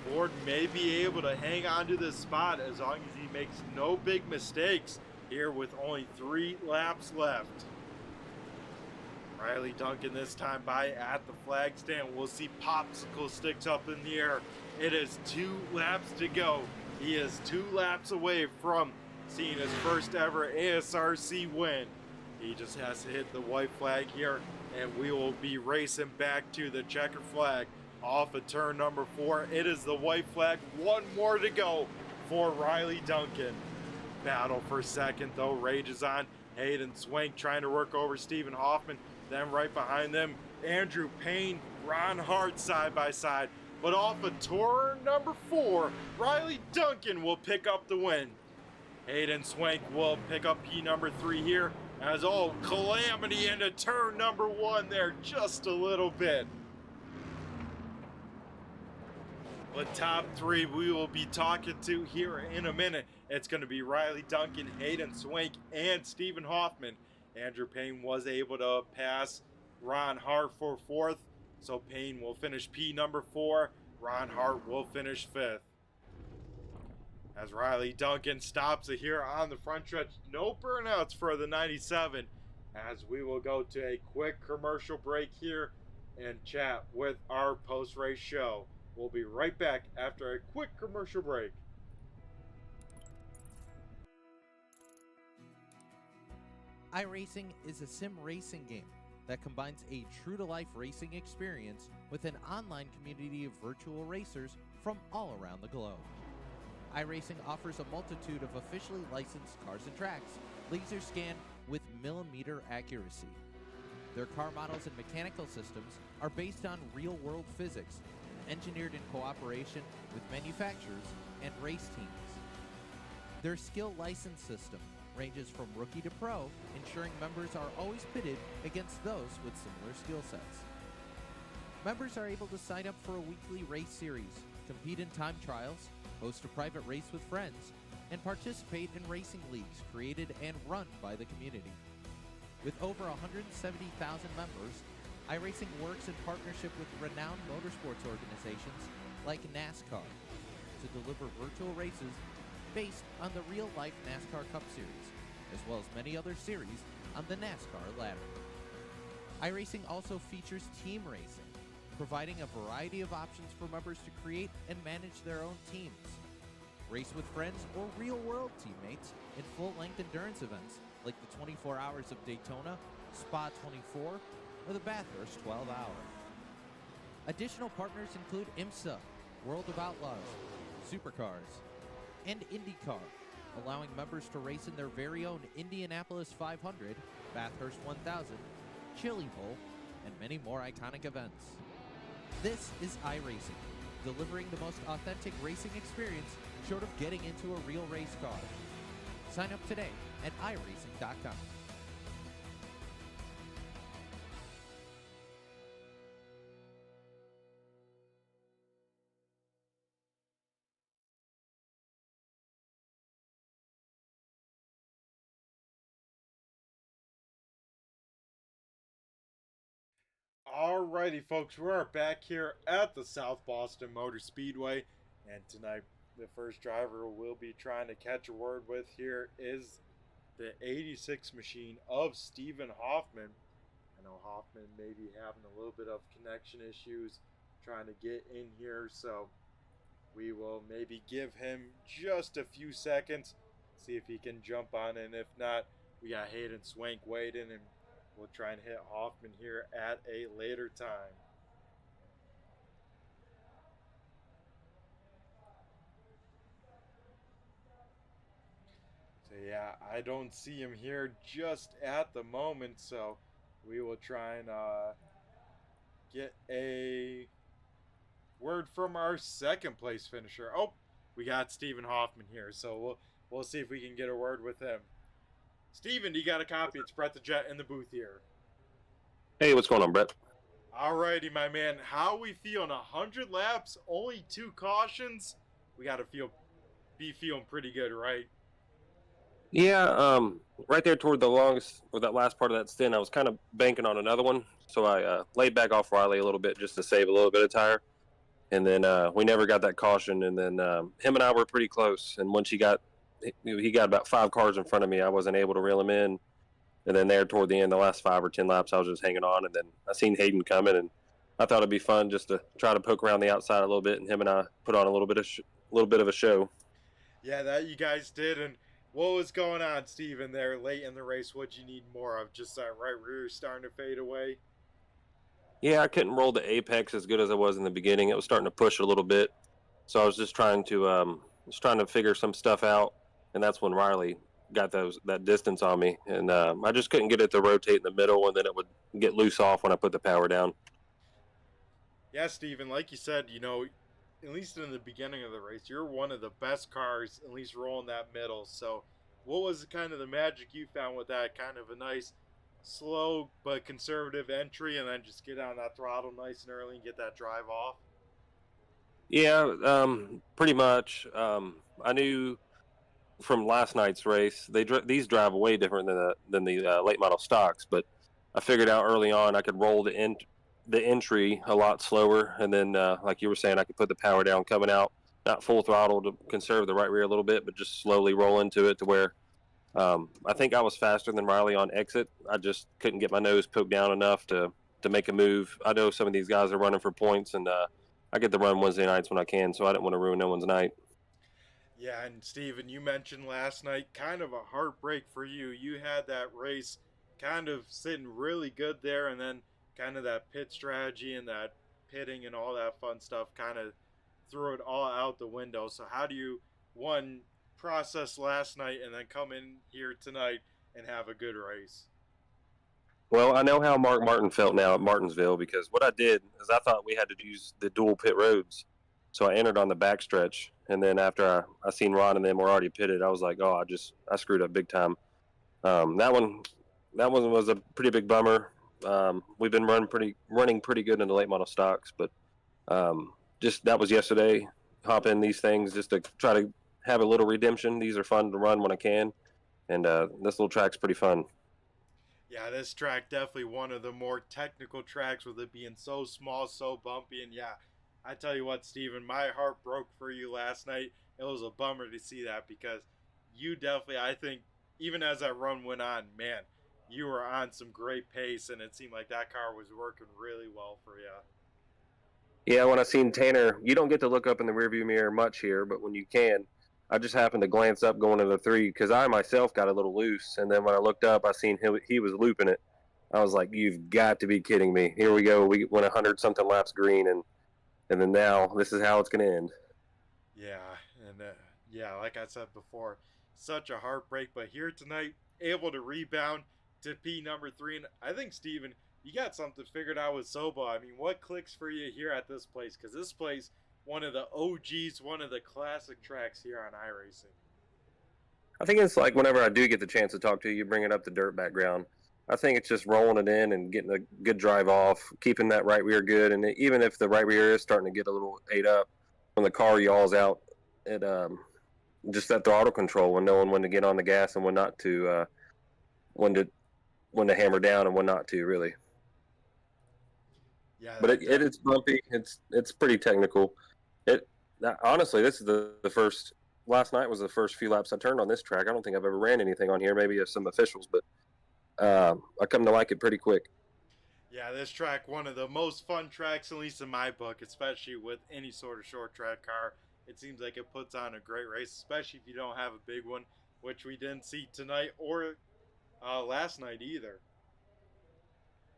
Ford may be able to hang on to this spot as long as he makes no big mistakes here with only 3 laps left. Riley Duncan this time by at the flag stand. We'll see popsicle sticks up in the air. It is 2 laps to go. He is 2 laps away from seeing his first ever ASRC win. He just has to hit the white flag here, and we will be racing back to the checker flag off of turn number 4. It is the white flag. 1 more to go for Riley Duncan. Battle for 2nd though rages on. Hayden Swank trying to work over Stephen Hoffman. Then right behind them, Andrew Payne, Ron Hart side by side. But off of turn number 4, Riley Duncan will pick up the win. Hayden Swank will pick up P number 3 here as calamity into turn number 1 there just a little bit. The top 3 we will be talking to here in a minute. It's going to be Riley Duncan, Hayden Swank, and Stephen Hoffman. Andrew Payne was able to pass Ron Hart for 4th, so Payne will finish P number 4. Ron Hart will finish 5th. As Riley Duncan stops it here on the front stretch, no burnouts for the 97. As we will go to a quick commercial break here and chat with our post-race show. We'll be right back after a quick commercial break. iRacing is a sim racing game that combines a true-to-life racing experience with an online community of virtual racers from all around the globe. iRacing offers a multitude of officially licensed cars and tracks, laser scanned with millimeter accuracy. Their car models and mechanical systems are based on real-world physics, engineered in cooperation with manufacturers and race teams. Their skill license system ranges from rookie to pro, ensuring members are always pitted against those with similar skill sets. Members are able to sign up for a weekly race series, compete in time trials, host a private race with friends, and participate in racing leagues created and run by the community. With over 170,000 members, iRacing works in partnership with renowned motorsports organizations like NASCAR to deliver virtual races based on the real-life NASCAR Cup Series, as well as many other series on the NASCAR ladder. iRacing also features team racing, providing a variety of options for members to create and manage their own teams. Race with friends or real-world teammates in full-length endurance events like the 24 Hours of Daytona, Spa 24, or the Bathurst 12 Hour. Additional partners include IMSA, World of Outlaws, Supercars, and IndyCar, allowing members to race in their very own Indianapolis 500, Bathurst 1000, Chili Bowl, and many more iconic events. This is iRacing, delivering the most authentic racing experience short of getting into a real race car. Sign up today at iRacing.com. Alrighty, folks, we are back here at the South Boston Motor Speedway, and tonight the first driver we'll be trying to catch a word with here is the 86 machine of Stephen Hoffman. I know Hoffman may be having a little bit of connection issues trying to get in here, so we will maybe give him just a few seconds, see if he can jump on, and if not, we got Hayden Swank waiting, and we'll try and hit Hoffman here at a later time. So yeah, I don't see him here just at the moment, so we will try and get a word from our second place finisher. Oh, we got Stephen Hoffman here, so we'll see if we can get a word with him. Steven, you got a copy? It's Brett the Jet in the booth here. Hey, what's going on, Brett? Alrighty, my man. How we feeling? 100 laps, only 2 cautions. We got to be feeling pretty good, right? Yeah, right there toward the longest, or that last part of that stint, I was kind of banking on another one, so I laid back off Riley a little bit just to save a little bit of tire, and then we never got that caution, and then him and I were pretty close, and once he got about 5 cars in front of me, I wasn't able to reel him in, and then there toward the end, the last 5 or 10 laps, I was just hanging on, and then I seen Hayden coming, and I thought it'd be fun just to try to poke around the outside a little bit, and him and I put on a little bit of a show. Yeah, that you guys did. And what was going on, Steven, there late in the race? What'd you need more of? Just that right rear starting to fade away? Yeah, I couldn't roll the apex as good as I was in the beginning. It was starting to push a little bit, so I was just trying to figure some stuff out, and that's when Riley got that distance on me, and I just couldn't get it to rotate in the middle, and then it would get loose off when I put the power down. Yeah, Steven, like you said, at least in the beginning of the race, you're one of the best cars, at least rolling that middle. So what was kind of the magic you found with that? Kind of a nice, slow but conservative entry, and then just get on that throttle nice and early and get that drive off? Yeah, pretty much. I knew from last night's race these drive way different than the late model stocks, but I figured out early on I could roll the entry a lot slower, and then like you were saying, I could put the power down coming out, not full throttle to conserve the right rear a little bit, but just slowly roll into it to where I think I was faster than Riley on exit. I just couldn't get my nose poked down enough to make a move. I know some of these guys are running for points, and I get to run Wednesday nights when I can, so I didn't want to ruin no one's night. Yeah, and Steven, you mentioned last night kind of a heartbreak for you. You had that race kind of sitting really good there, and then kind of that pit strategy and that pitting and all that fun stuff kind of threw it all out the window. So how do you, one, process last night and then come in here tonight and have a good race? Well, I know how Mark Martin felt now at Martinsville, because what I did is I thought we had to use the dual pit roads. So I entered on the backstretch, and then after I seen Ron and them were already pitted, I was like, oh, I screwed up big time. That one was a pretty big bummer. We've been running pretty good in the late model stocks, but just that was yesterday. Hop in these things just to try to have a little redemption. These are fun to run when I can, and this little track's pretty fun. Yeah, this track definitely one of the more technical tracks with it being so small, so bumpy. And yeah, I tell you what, Steven, my heart broke for you last night. It was a bummer to see that because you definitely, I think, even as that run went on, man, you were on some great pace, and it seemed like that car was working really well for you. Yeah, when I seen Tanner, you don't get to look up in the rearview mirror much here, but when you can, I just happened to glance up going to the 3 because I myself got a little loose, and then when I looked up, I seen he was looping it. I was like, "You've got to be kidding me!" Here we go. We went 100-something laps green, and then now this is how it's going to end. Yeah, and yeah, like I said before, such a heartbreak. But here tonight, able to rebound to P number 3. And I think, Steven, you got something figured out with Soba. I mean, what clicks for you here at this place? Because this place, one of the OGs, one of the classic tracks here on iRacing. I think it's like whenever I do get the chance to talk to you, you bring it up the dirt background. I think it's just rolling it in and getting a good drive off, keeping that right rear good. And even if the right rear is starting to get a little ate up, when the car yaws out, it just that throttle control when knowing when to get on the gas and when not to, when to hammer down and when not to, really. Yeah, but it's bumpy. It's pretty technical. Honestly, this is the first. Last night was the first few laps I turned on this track. I don't think I've ever ran anything on here. Maybe some officials, but I come to like it pretty quick. Yeah, this track, one of the most fun tracks, at least in my book, especially with any sort of short track car. It seems like it puts on a great race, especially if you don't have a big one, which we didn't see tonight or last night either.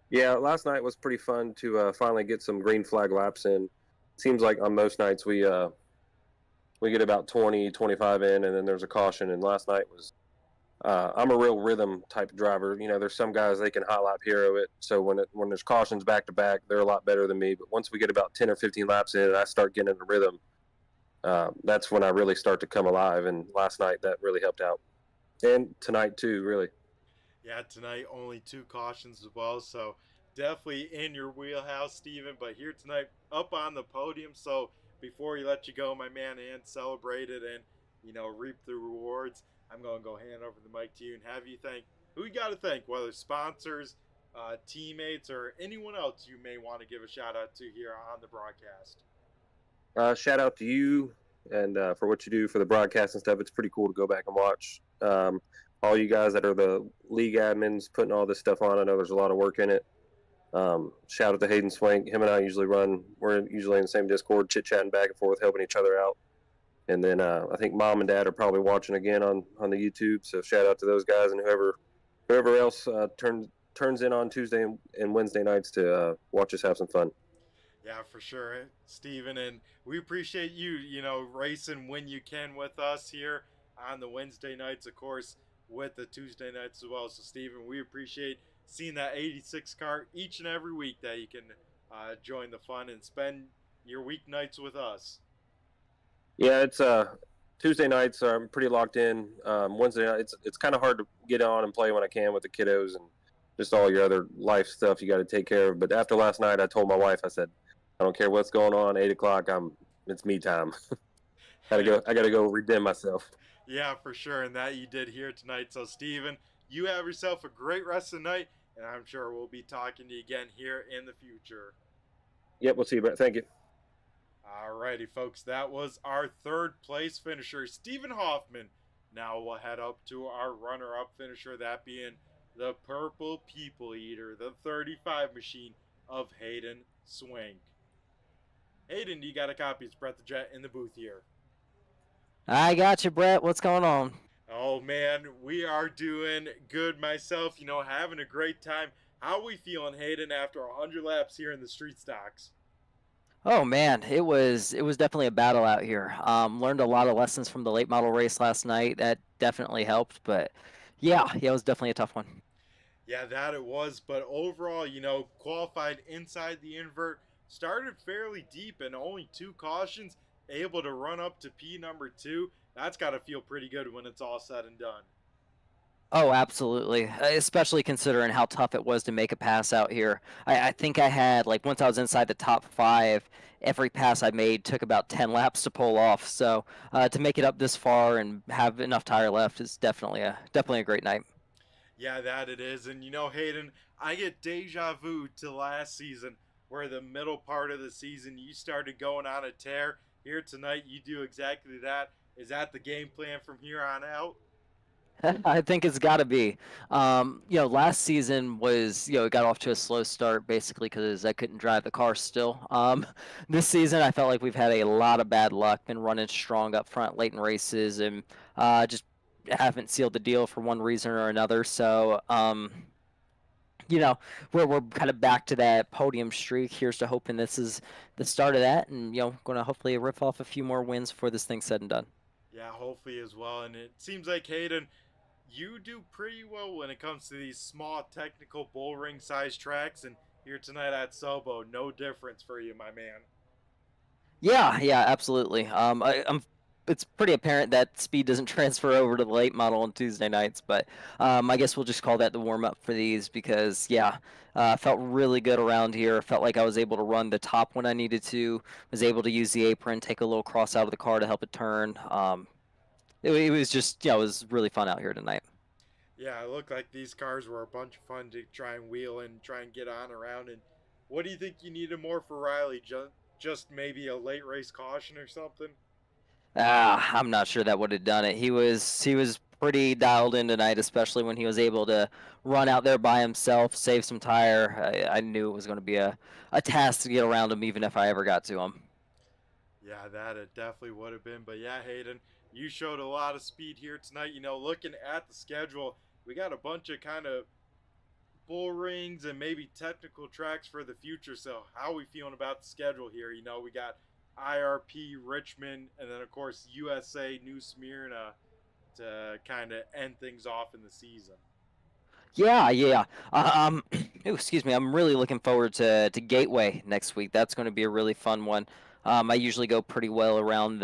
Yeah, last night was pretty fun to finally get some green flag laps in. Seems like on most nights we get about 20, 25 in, and then there's a caution. And last night was I'm a real rhythm type driver. You know, there's some guys they can hot lap hero it. So when there's cautions back to back, they're a lot better than me. But once we get about 10 or 15 laps in, and I start getting in the rhythm. That's when I really start to come alive. And last night that really helped out, and tonight too, really. Yeah, tonight only 2 cautions as well, so definitely in your wheelhouse, Steven. But here tonight, up on the podium. So before we let you go, my man, and celebrate it and, you know, reap the rewards, I'm going to go hand over the mic to you and have you thank who you got to thank, whether sponsors, teammates, or anyone else you may want to give a shout out to here on the broadcast. Shout out to you and for what you do for the broadcast and stuff. It's pretty cool to go back and watch. All you guys that are the league admins putting all this stuff on. I know there's a lot of work in it. Shout out to Hayden Swank. Him and I usually we're usually in the same Discord, chit-chatting back and forth, helping each other out. And then I think Mom and Dad are probably watching again on the YouTube. So shout out to those guys and whoever else turns in on Tuesday and Wednesday nights to watch us have some fun. Yeah, for sure, Steven. And we appreciate you, you know, racing when you can with us here on the Wednesday nights, of course, with the Tuesday nights as well. So, Steven, we appreciate seeing that 86 car each and every week that you can join the fun and spend your weeknights with us. Yeah, it's Tuesday nights. I'm pretty locked in. Wednesday night, it's kind of hard to get on and play when I can with the kiddos and just all your other life stuff you got to take care of. But after last night, I told my wife, I said, I don't care what's going on. 8 o'clock, it's me time. I gotta go redeem myself. Yeah, for sure, and that you did here tonight. So, Steven, you have yourself a great rest of the night, and I'm sure we'll be talking to you again here in the future. Yep, we'll see you, Brett. Thank you. Alrighty, folks, that was our 3rd place finisher, Steven Hoffman. Now we'll head up to our runner-up finisher, that being the Purple People Eater, the 35 machine of Hayden Swank. Hayden, you got a copy? It's Brett the Jet in the booth here. I got you, Brett. What's going on? Oh, man, we are doing good myself, you know, having a great time. How are we feeling, Hayden, after 100 laps here in the street stocks? Oh man, it was definitely a battle out here. Learned a lot of lessons from the late model race last night. That definitely helped, but yeah, it was definitely a tough one. Yeah, that it was, but overall, you know, qualified inside the invert, started fairly deep and only 2 cautions, able to run up to P number 2. That's got to feel pretty good when it's all said and done. Oh, absolutely. Especially considering how tough it was to make a pass out here. I think I had, like, once I was inside the top 5, every pass I made took about 10 laps to pull off. So to make it up this far and have enough tire left is definitely a great night. Yeah, that it is. And, you know, Hayden, I get deja vu to last season where the middle part of the season you started going on a tear. Here tonight, you do exactly that. Is that the game plan from here on out? I think it's got to be. Last season was, it got off to a slow start basically because I couldn't drive the car still. This season, I felt like we've had a lot of bad luck, been running strong up front late in races, and just haven't sealed the deal for one reason or another. So, we're kind of back to that podium streak. Here's to hoping this is the start of that, and going to hopefully rip off a few more wins before this thing's said and done. Yeah, hopefully as well. And it seems like Hayden, you do pretty well when it comes to these small technical bull ring size tracks. And here tonight at Sobo, no difference for you, my man. Yeah, yeah, absolutely. I'm. It's pretty apparent that speed doesn't transfer over to the late model on Tuesday nights, but I guess we'll just call that the warm up for these because yeah, felt really good around here. Felt like I was able to run the top when I needed to. Was able to use the apron, take a little cross out of the car to help it turn. It was just yeah, it was really fun out here tonight. Yeah, it looked like these cars were a bunch of fun to try and wheel and try and get on around. And what do you think you needed more for Riley? Just maybe a late race caution or something? I'm not sure that would have done it. He was pretty dialed in tonight, especially when he was able to run out there by himself, save some tire. I knew it was going to be a task to get around him, even if I ever got to him. Yeah, that it definitely would have been. But yeah, Hayden, you showed a lot of speed here tonight. Looking at the schedule, we got a bunch of kind of bull rings and maybe technical tracks for the future. So how are we feeling about the schedule here? We got IRP Richmond and then of course USA New Smyrna to kind of end things off in the season. Yeah, yeah. Ooh, excuse me. I'm really looking forward to Gateway next week. That's going to be a really fun one. I usually go pretty well around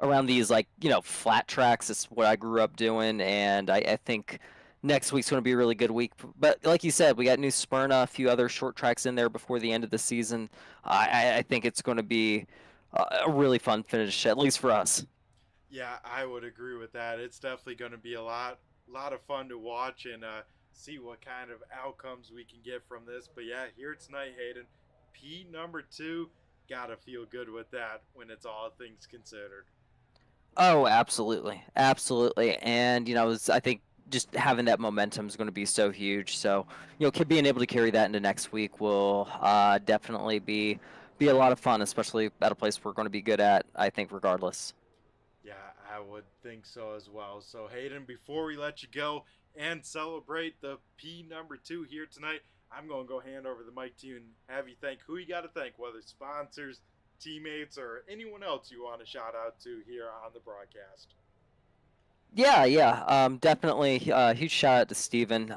around these like flat tracks. It's what I grew up doing, and I think next week's going to be a really good week. But like you said, we got New Smyrna, a few other short tracks in there before the end of the season. I think it's going to be a really fun finish, at least for us. Yeah, I would agree with that. It's definitely going to be a lot of fun to watch and see what kind of outcomes we can get from this. But yeah, here tonight, Hayden, P number 2, gotta feel good with that when it's all things considered. Oh, absolutely, absolutely, and I think just having that momentum is going to be so huge. So being able to carry that into next week will definitely be a lot of fun, especially at a place we're going to be good at. I think regardless. Yeah, I would think so as well. So, Hayden, before we let you go and celebrate the P number 2 here tonight, I'm going to go hand over the mic to you and have you thank who you got to thank, whether sponsors, teammates, or anyone else you want to shout out to here on the broadcast. Yeah, yeah, definitely. Huge shout out to Steven.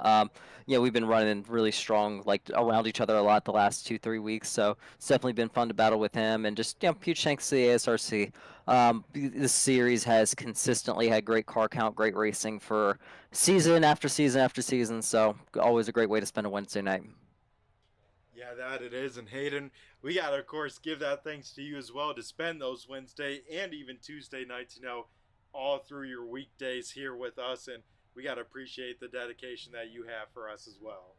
We've been running really strong, like around each other a lot the last 2, 3 weeks. So it's definitely been fun to battle with him, and just huge thanks to the ASRC. This series has consistently had great car count, great racing for season after season after season. So always a great way to spend a Wednesday night. Yeah, that it is. And Hayden, we got to, of course, give that thanks to you as well to spend those Wednesday and even Tuesday nights, all through your weekdays here with us. And we got to appreciate the dedication that you have for us as well.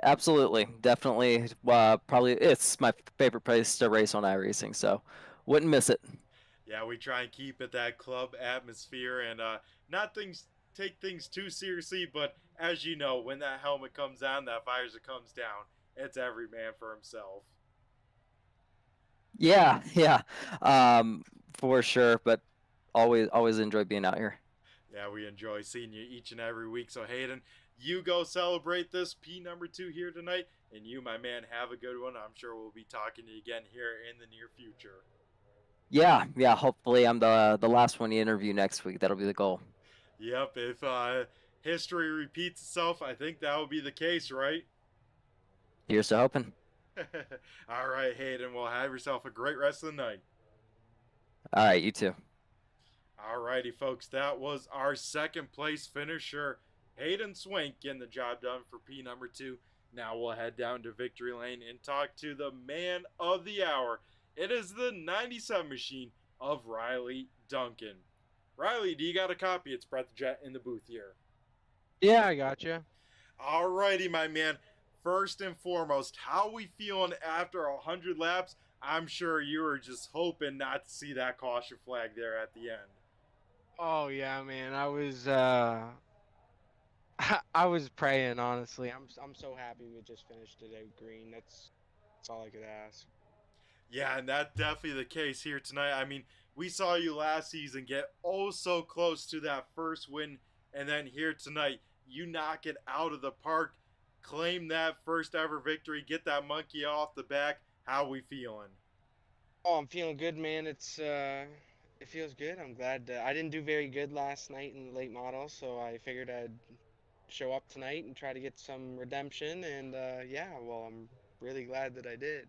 Absolutely, definitely. Probably it's my favorite place to race on iRacing, so wouldn't miss it. Yeah, we try and keep it that club atmosphere and not things take things too seriously, but as you know, when that helmet comes on, that visor comes down, it's every man for himself. Yeah, yeah, for sure. But always enjoy being out here. Yeah, we enjoy seeing you each and every week. So Hayden, you go celebrate this P number 2 here tonight, and you, my man, have a good one. I'm sure we'll be talking to you again here in the near future. Yeah, yeah. Hopefully, I'm the last one you interview next week. That'll be the goal. Yep, if history repeats itself, I think that will be the case, right? Here's to hoping. All right, Hayden. Well, have yourself a great rest of the night. All right, you too. All righty, folks. That was our second place finisher, Hayden Swank, getting the job done for P number 2. Now we'll head down to Victory Lane and talk to the man of the hour. It is the 97 machine of Riley Duncan. Riley, do you got a copy? It's Brett the Jet in the booth here. Yeah, I gotcha. All righty, my man. First and foremost, how we feeling after 100 laps? I'm sure you were just hoping not to see that caution flag there at the end. Oh yeah, man. I was I was praying, honestly. I'm so happy we just finished today green. That's all I could ask. Yeah, and that's definitely the case here tonight. I mean, we saw you last season get oh so close to that first win, and then here tonight, you knock it out of the park, claim that first ever victory, get that monkey off the back. How we feeling? Oh, I'm feeling good, man. It feels good. I'm glad I didn't do very good last night in the late model, so I figured I'd show up tonight and try to get some redemption. And yeah, well, I'm really glad that I did.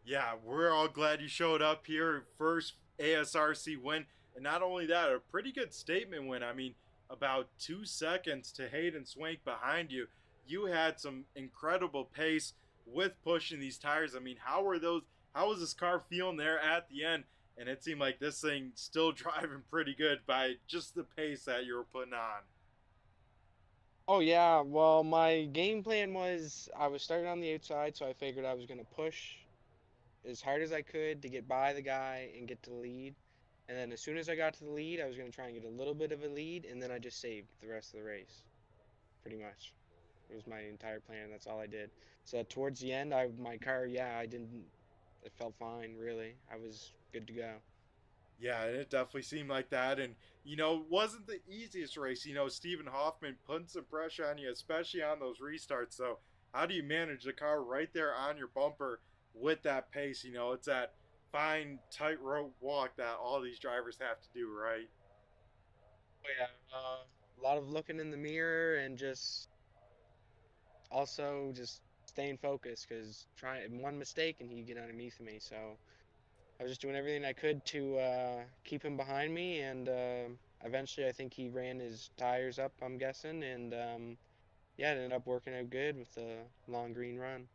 Yeah, we're all glad you showed up here. First ASRC win, and not only that, a pretty good statement win. I mean, about 2 seconds to Hayden Swank behind you. You had some incredible pace with pushing these tires. I mean, how were those? How was this car feeling there at the end? And it seemed like this thing still driving pretty good by just the pace that you were putting on. Oh yeah, well, my game plan was I was starting on the outside, so I figured I was gonna push as hard as I could to get by the guy and get to the lead. And then as soon as I got to the lead, I was gonna try and get a little bit of a lead, and then I just saved the rest of the race, pretty much. It was my entire plan. That's all I did. So towards the end, my car, yeah, I didn't. It felt fine, really. I was good to go. Yeah, it definitely seemed like that. And, it wasn't the easiest race. Stephen Hoffman putting some pressure on you, especially on those restarts. So, how do you manage the car right there on your bumper with that pace? It's that fine tightrope walk that all these drivers have to do, right? Oh yeah, a lot of looking in the mirror and just also just staying focused because trying one mistake and he'd get underneath me. So I was just doing everything I could to keep him behind me, and eventually I think he ran his tires up, I'm guessing, and yeah, it ended up working out good with the long green run.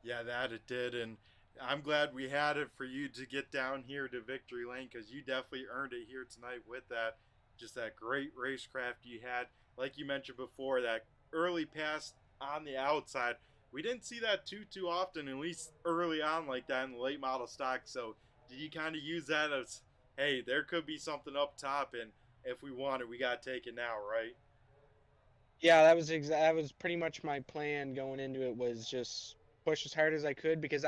Yeah, that it did. And I'm glad we had it for you to get down here to Victory Lane because you definitely earned it here tonight with that. Just that great racecraft you had. Like you mentioned before, that early pass on the outside. We didn't see that too often, at least early on like that in the late model stock. So did you kind of use that as, hey, there could be something up top, and if we want it, we got to take it now, right? Yeah, that was pretty much my plan going into it was just push as hard as I could because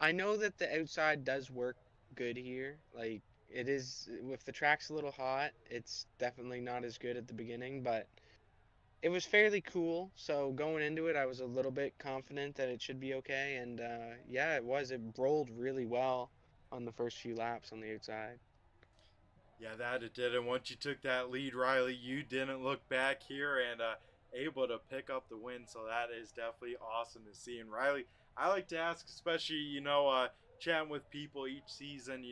I know that the outside does work good here. Like it is if the track's a little hot, it's definitely not as good at the beginning, but it was fairly cool. So going into it, I was a little bit confident that it should be okay, and yeah, it was. It rolled really well on the first few laps on the outside. Yeah, that it did. And once you took that lead, Riley, you didn't look back here and able to pick up the win. So that is definitely awesome to see. And Riley, I like to ask, especially chatting with people each season.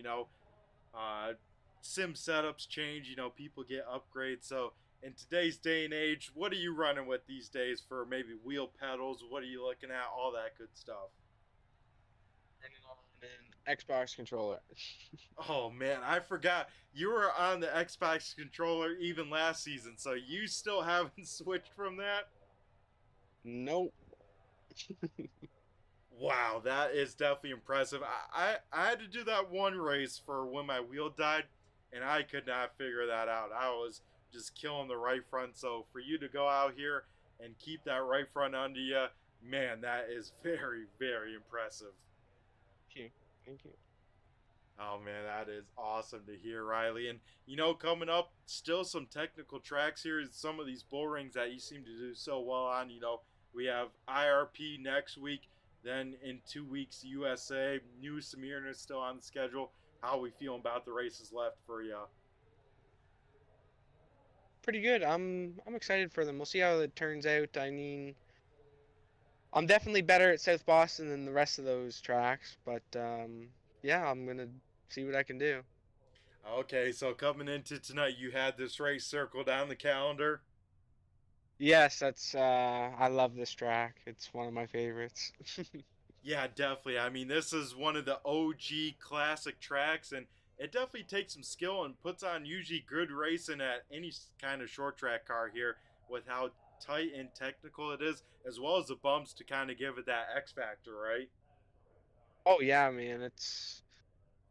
Uh, sim setups change. People get upgrades. So in today's day and age, what are you running with these days for maybe wheel pedals? What are you looking at? All that good stuff. Running on an Xbox controller. Oh man, I forgot you were on the Xbox controller even last season, so you still haven't switched from that? Nope. Wow, that is definitely impressive. I had to do that one race for when my wheel died, and I could not figure that out. I was just killing the right front. So for you to go out here and keep that right front under you, man, that is very, very impressive. Thank you. Thank you. Oh man, that is awesome to hear, Riley. And coming up, still some technical tracks here. Some of these bull rings that you seem to do so well on. We have IRP next week. Then in 2 weeks, USA. New Smyrna is still on the schedule. How are we feeling about the races left for you? Pretty good. I'm excited for them. We'll see how it turns out. I mean, I'm definitely better at South Boston than the rest of those tracks, but yeah, I'm gonna see what I can do. Okay, so coming into tonight, you had this race circled on the calendar. Yes, that's I love this track. It's one of my favorites. Yeah, definitely. I mean, this is one of the OG classic tracks, and it definitely takes some skill and puts on usually good racing at any kind of short track car here with how tight and technical it is, as well as the bumps to kind of give it that X factor, right? Oh yeah, man.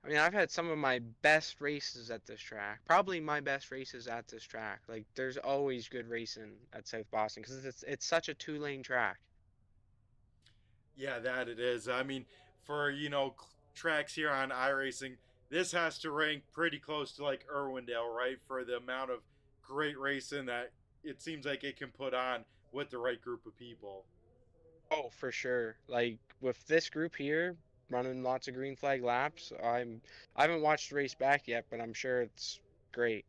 I mean, I've had some of my best races at this track. Probably my best races at this track. Like there's always good racing at South Boston because it's such a two-lane track. Yeah, that it is. I mean, for tracks here on iRacing, this has to rank pretty close to like Irwindale, right? For the amount of great racing that it seems like it can put on with the right group of people. Oh, for sure. Like with this group here, running lots of green flag laps. I haven't watched the race back yet, but I'm sure it's great.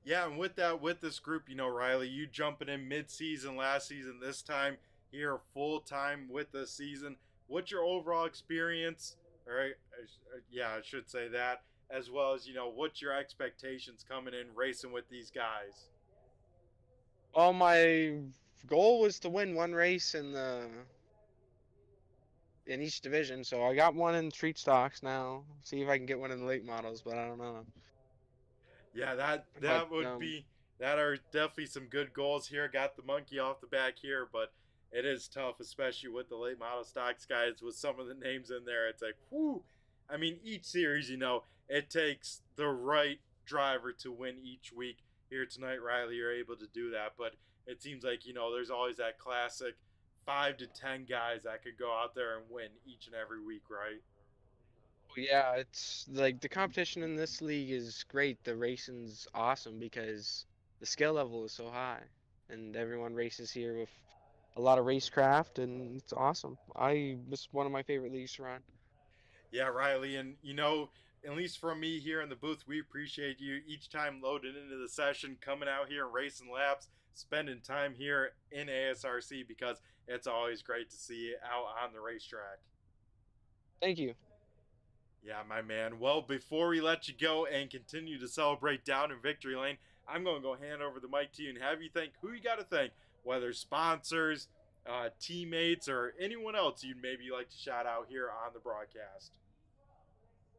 Yeah, and with that, with this group, Riley, you jumping in mid-season last season, this time here full time with this season. What's your overall experience? All right, yeah, I should say that, as well as what's your expectations coming in racing with these guys? Well, my goal was to win one race in each division, so I got one in street stocks now. See if I can get one in the late models, but I don't know. Yeah, that But that would be that are definitely some good goals here. Got the monkey off the back here, but it is tough, especially with the late model stocks guys with some of the names in there. It's like, whoo. I mean, each series, it takes the right driver to win each week. Here tonight, Riley, you're able to do that, but it seems like there's always that classic 5 to 10 guys that could go out there and win each and every week, right? yeah, it's like the competition in this league is great. The racing's awesome because the skill level is so high, and everyone races here with a lot of racecraft, and it's awesome. It's one of my favorite leagues to run. Yeah, Riley, and at least from me here in the booth, we appreciate you each time loading into the session, coming out here and racing laps, spending time here in ASRC because it's always great to see you out on the racetrack. Thank you. Yeah, my man. Well, before we let you go and continue to celebrate down in victory lane, I'm going to go hand over the mic to you and have you thank who you got to thank, whether sponsors, teammates, or anyone else you'd maybe like to shout out here on the broadcast.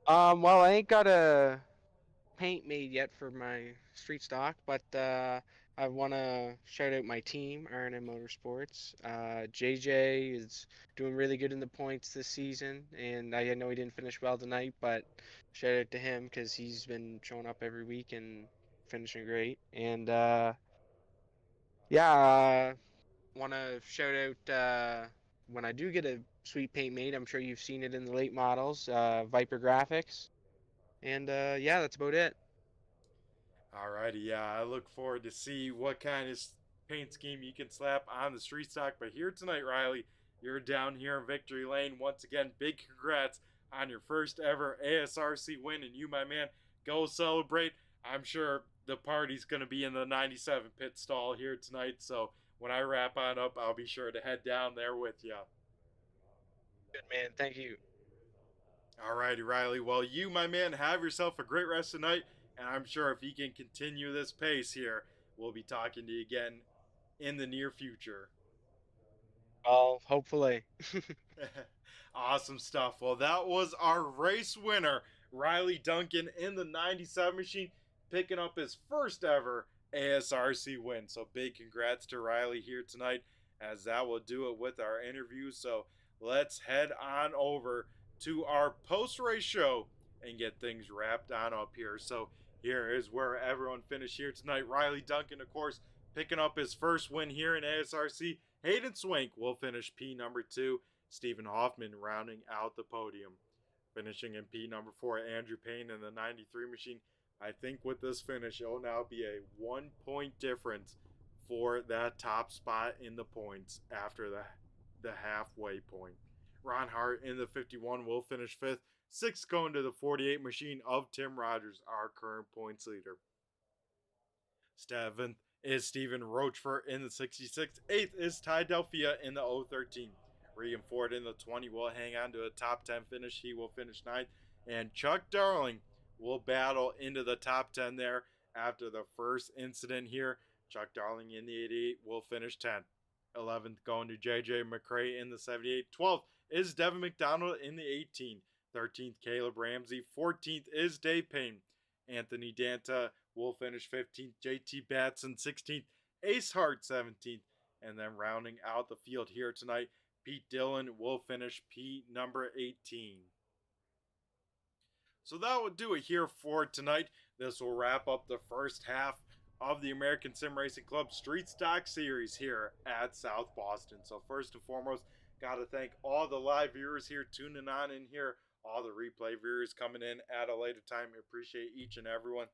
Well, I ain't got a paint made yet for my street stock, but I want to shout out my team, R&M Motorsports. JJ is doing really good in the points this season, and I know he didn't finish well tonight, but shout out to him because he's been showing up every week and finishing great. And yeah, want to shout out when I do get a sweet paint made. I'm sure you've seen it in the late models, Viper Graphics. And yeah, that's about it. Alrighty, yeah, I look forward to see what kind of paint scheme you can slap on the street stock. But here tonight, Riley, you're down here in victory lane. Once again, big congrats on your first ever ASRC win. And you, my man, go celebrate. I'm sure the party's going to be in the 97 pit stall here tonight. So when I wrap on up, I'll be sure to head down there with you. Good man, thank you. Alrighty, Riley. Well, you, my man, have yourself a great rest of the night. And I'm sure if you can continue this pace here, we'll be talking to you again in the near future. Well, hopefully. Awesome stuff. Well, that was our race winner, Riley Duncan, in the 97 machine, picking up his first ever ASRC win. So big congrats to Riley here tonight, as that will do it with our interview. So let's head on over to our post-race show and get things wrapped on up here. So here is where everyone finished here tonight. Riley Duncan, of course, picking up his first win here in ASRC. Hayden Swink will finish P number 2. Stephen Hoffman rounding out the podium. Finishing in P number 4, Andrew Payne in the 93 machine. I think with this finish, it'll now be a 1-point difference for that top spot in the points after the halfway point. Ron Hart in the 51 will finish 5th. 6th going to the 48 machine of Tim Rogers, our current points leader. 7th is Stephen Rochford in the 66. 8th is Ty Delphia in the 013. Regan Ford in the 20 will hang on to a top 10 finish. He will finish 9th. And Chuck Darling will battle into the top 10 there after the first incident here. Chuck Darling in the 88 will finish 10th. 11th going to JJ McCrae in the 78. 12th is Devin McDonald in the 18. 13th, Caleb Ramsey. 14th is Dave Payne. Anthony Danta will finish 15th. JT Batson 16th. Ace Hart 17th. And then rounding out the field here tonight, Pete Dillon will finish P number 18. So that will do it here for tonight. This will wrap up the first half of the American Sim Racing Club Street Stock Series here at South Boston. So first and foremost, got to thank all the live viewers here tuning on in here, all the replay viewers coming in at a later time. Appreciate each and everyone.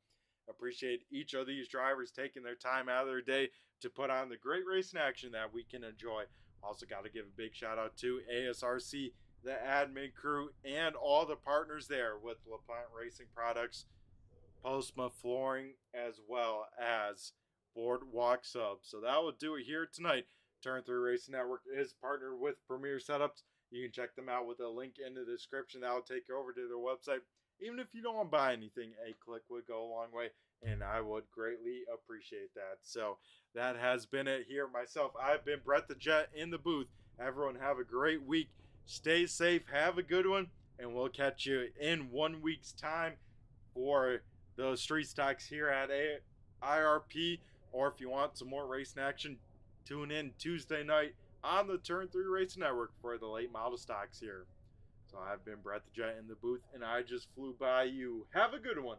Appreciate each of these drivers taking their time out of their day to put on the great racing action that we can enjoy. Also got to give a big shout out to ASRC the admin crew, and all the partners there with LaPlante Racing Products, Postma Flooring, as well as Boardwalk Subs. So that will do it here tonight. Turn 3 Racing Network is partnered with Premier Setups. You can check them out with a link in the description. That will take you over to their website. Even if you don't want to buy anything, a click would go a long way, and I would greatly appreciate that. So that has been it here. Myself, I've been Brett the Jet in the booth. Everyone have a great week. Stay safe. Have a good one, and we'll catch you in 1 week's time for the street stocks here at IRP. Or if you want some more racing action, tune in Tuesday night on the Turn 3 Racing Network for the late model stocks here. So I've been Brett the Jet in the booth, and I just flew by you. Have a good one.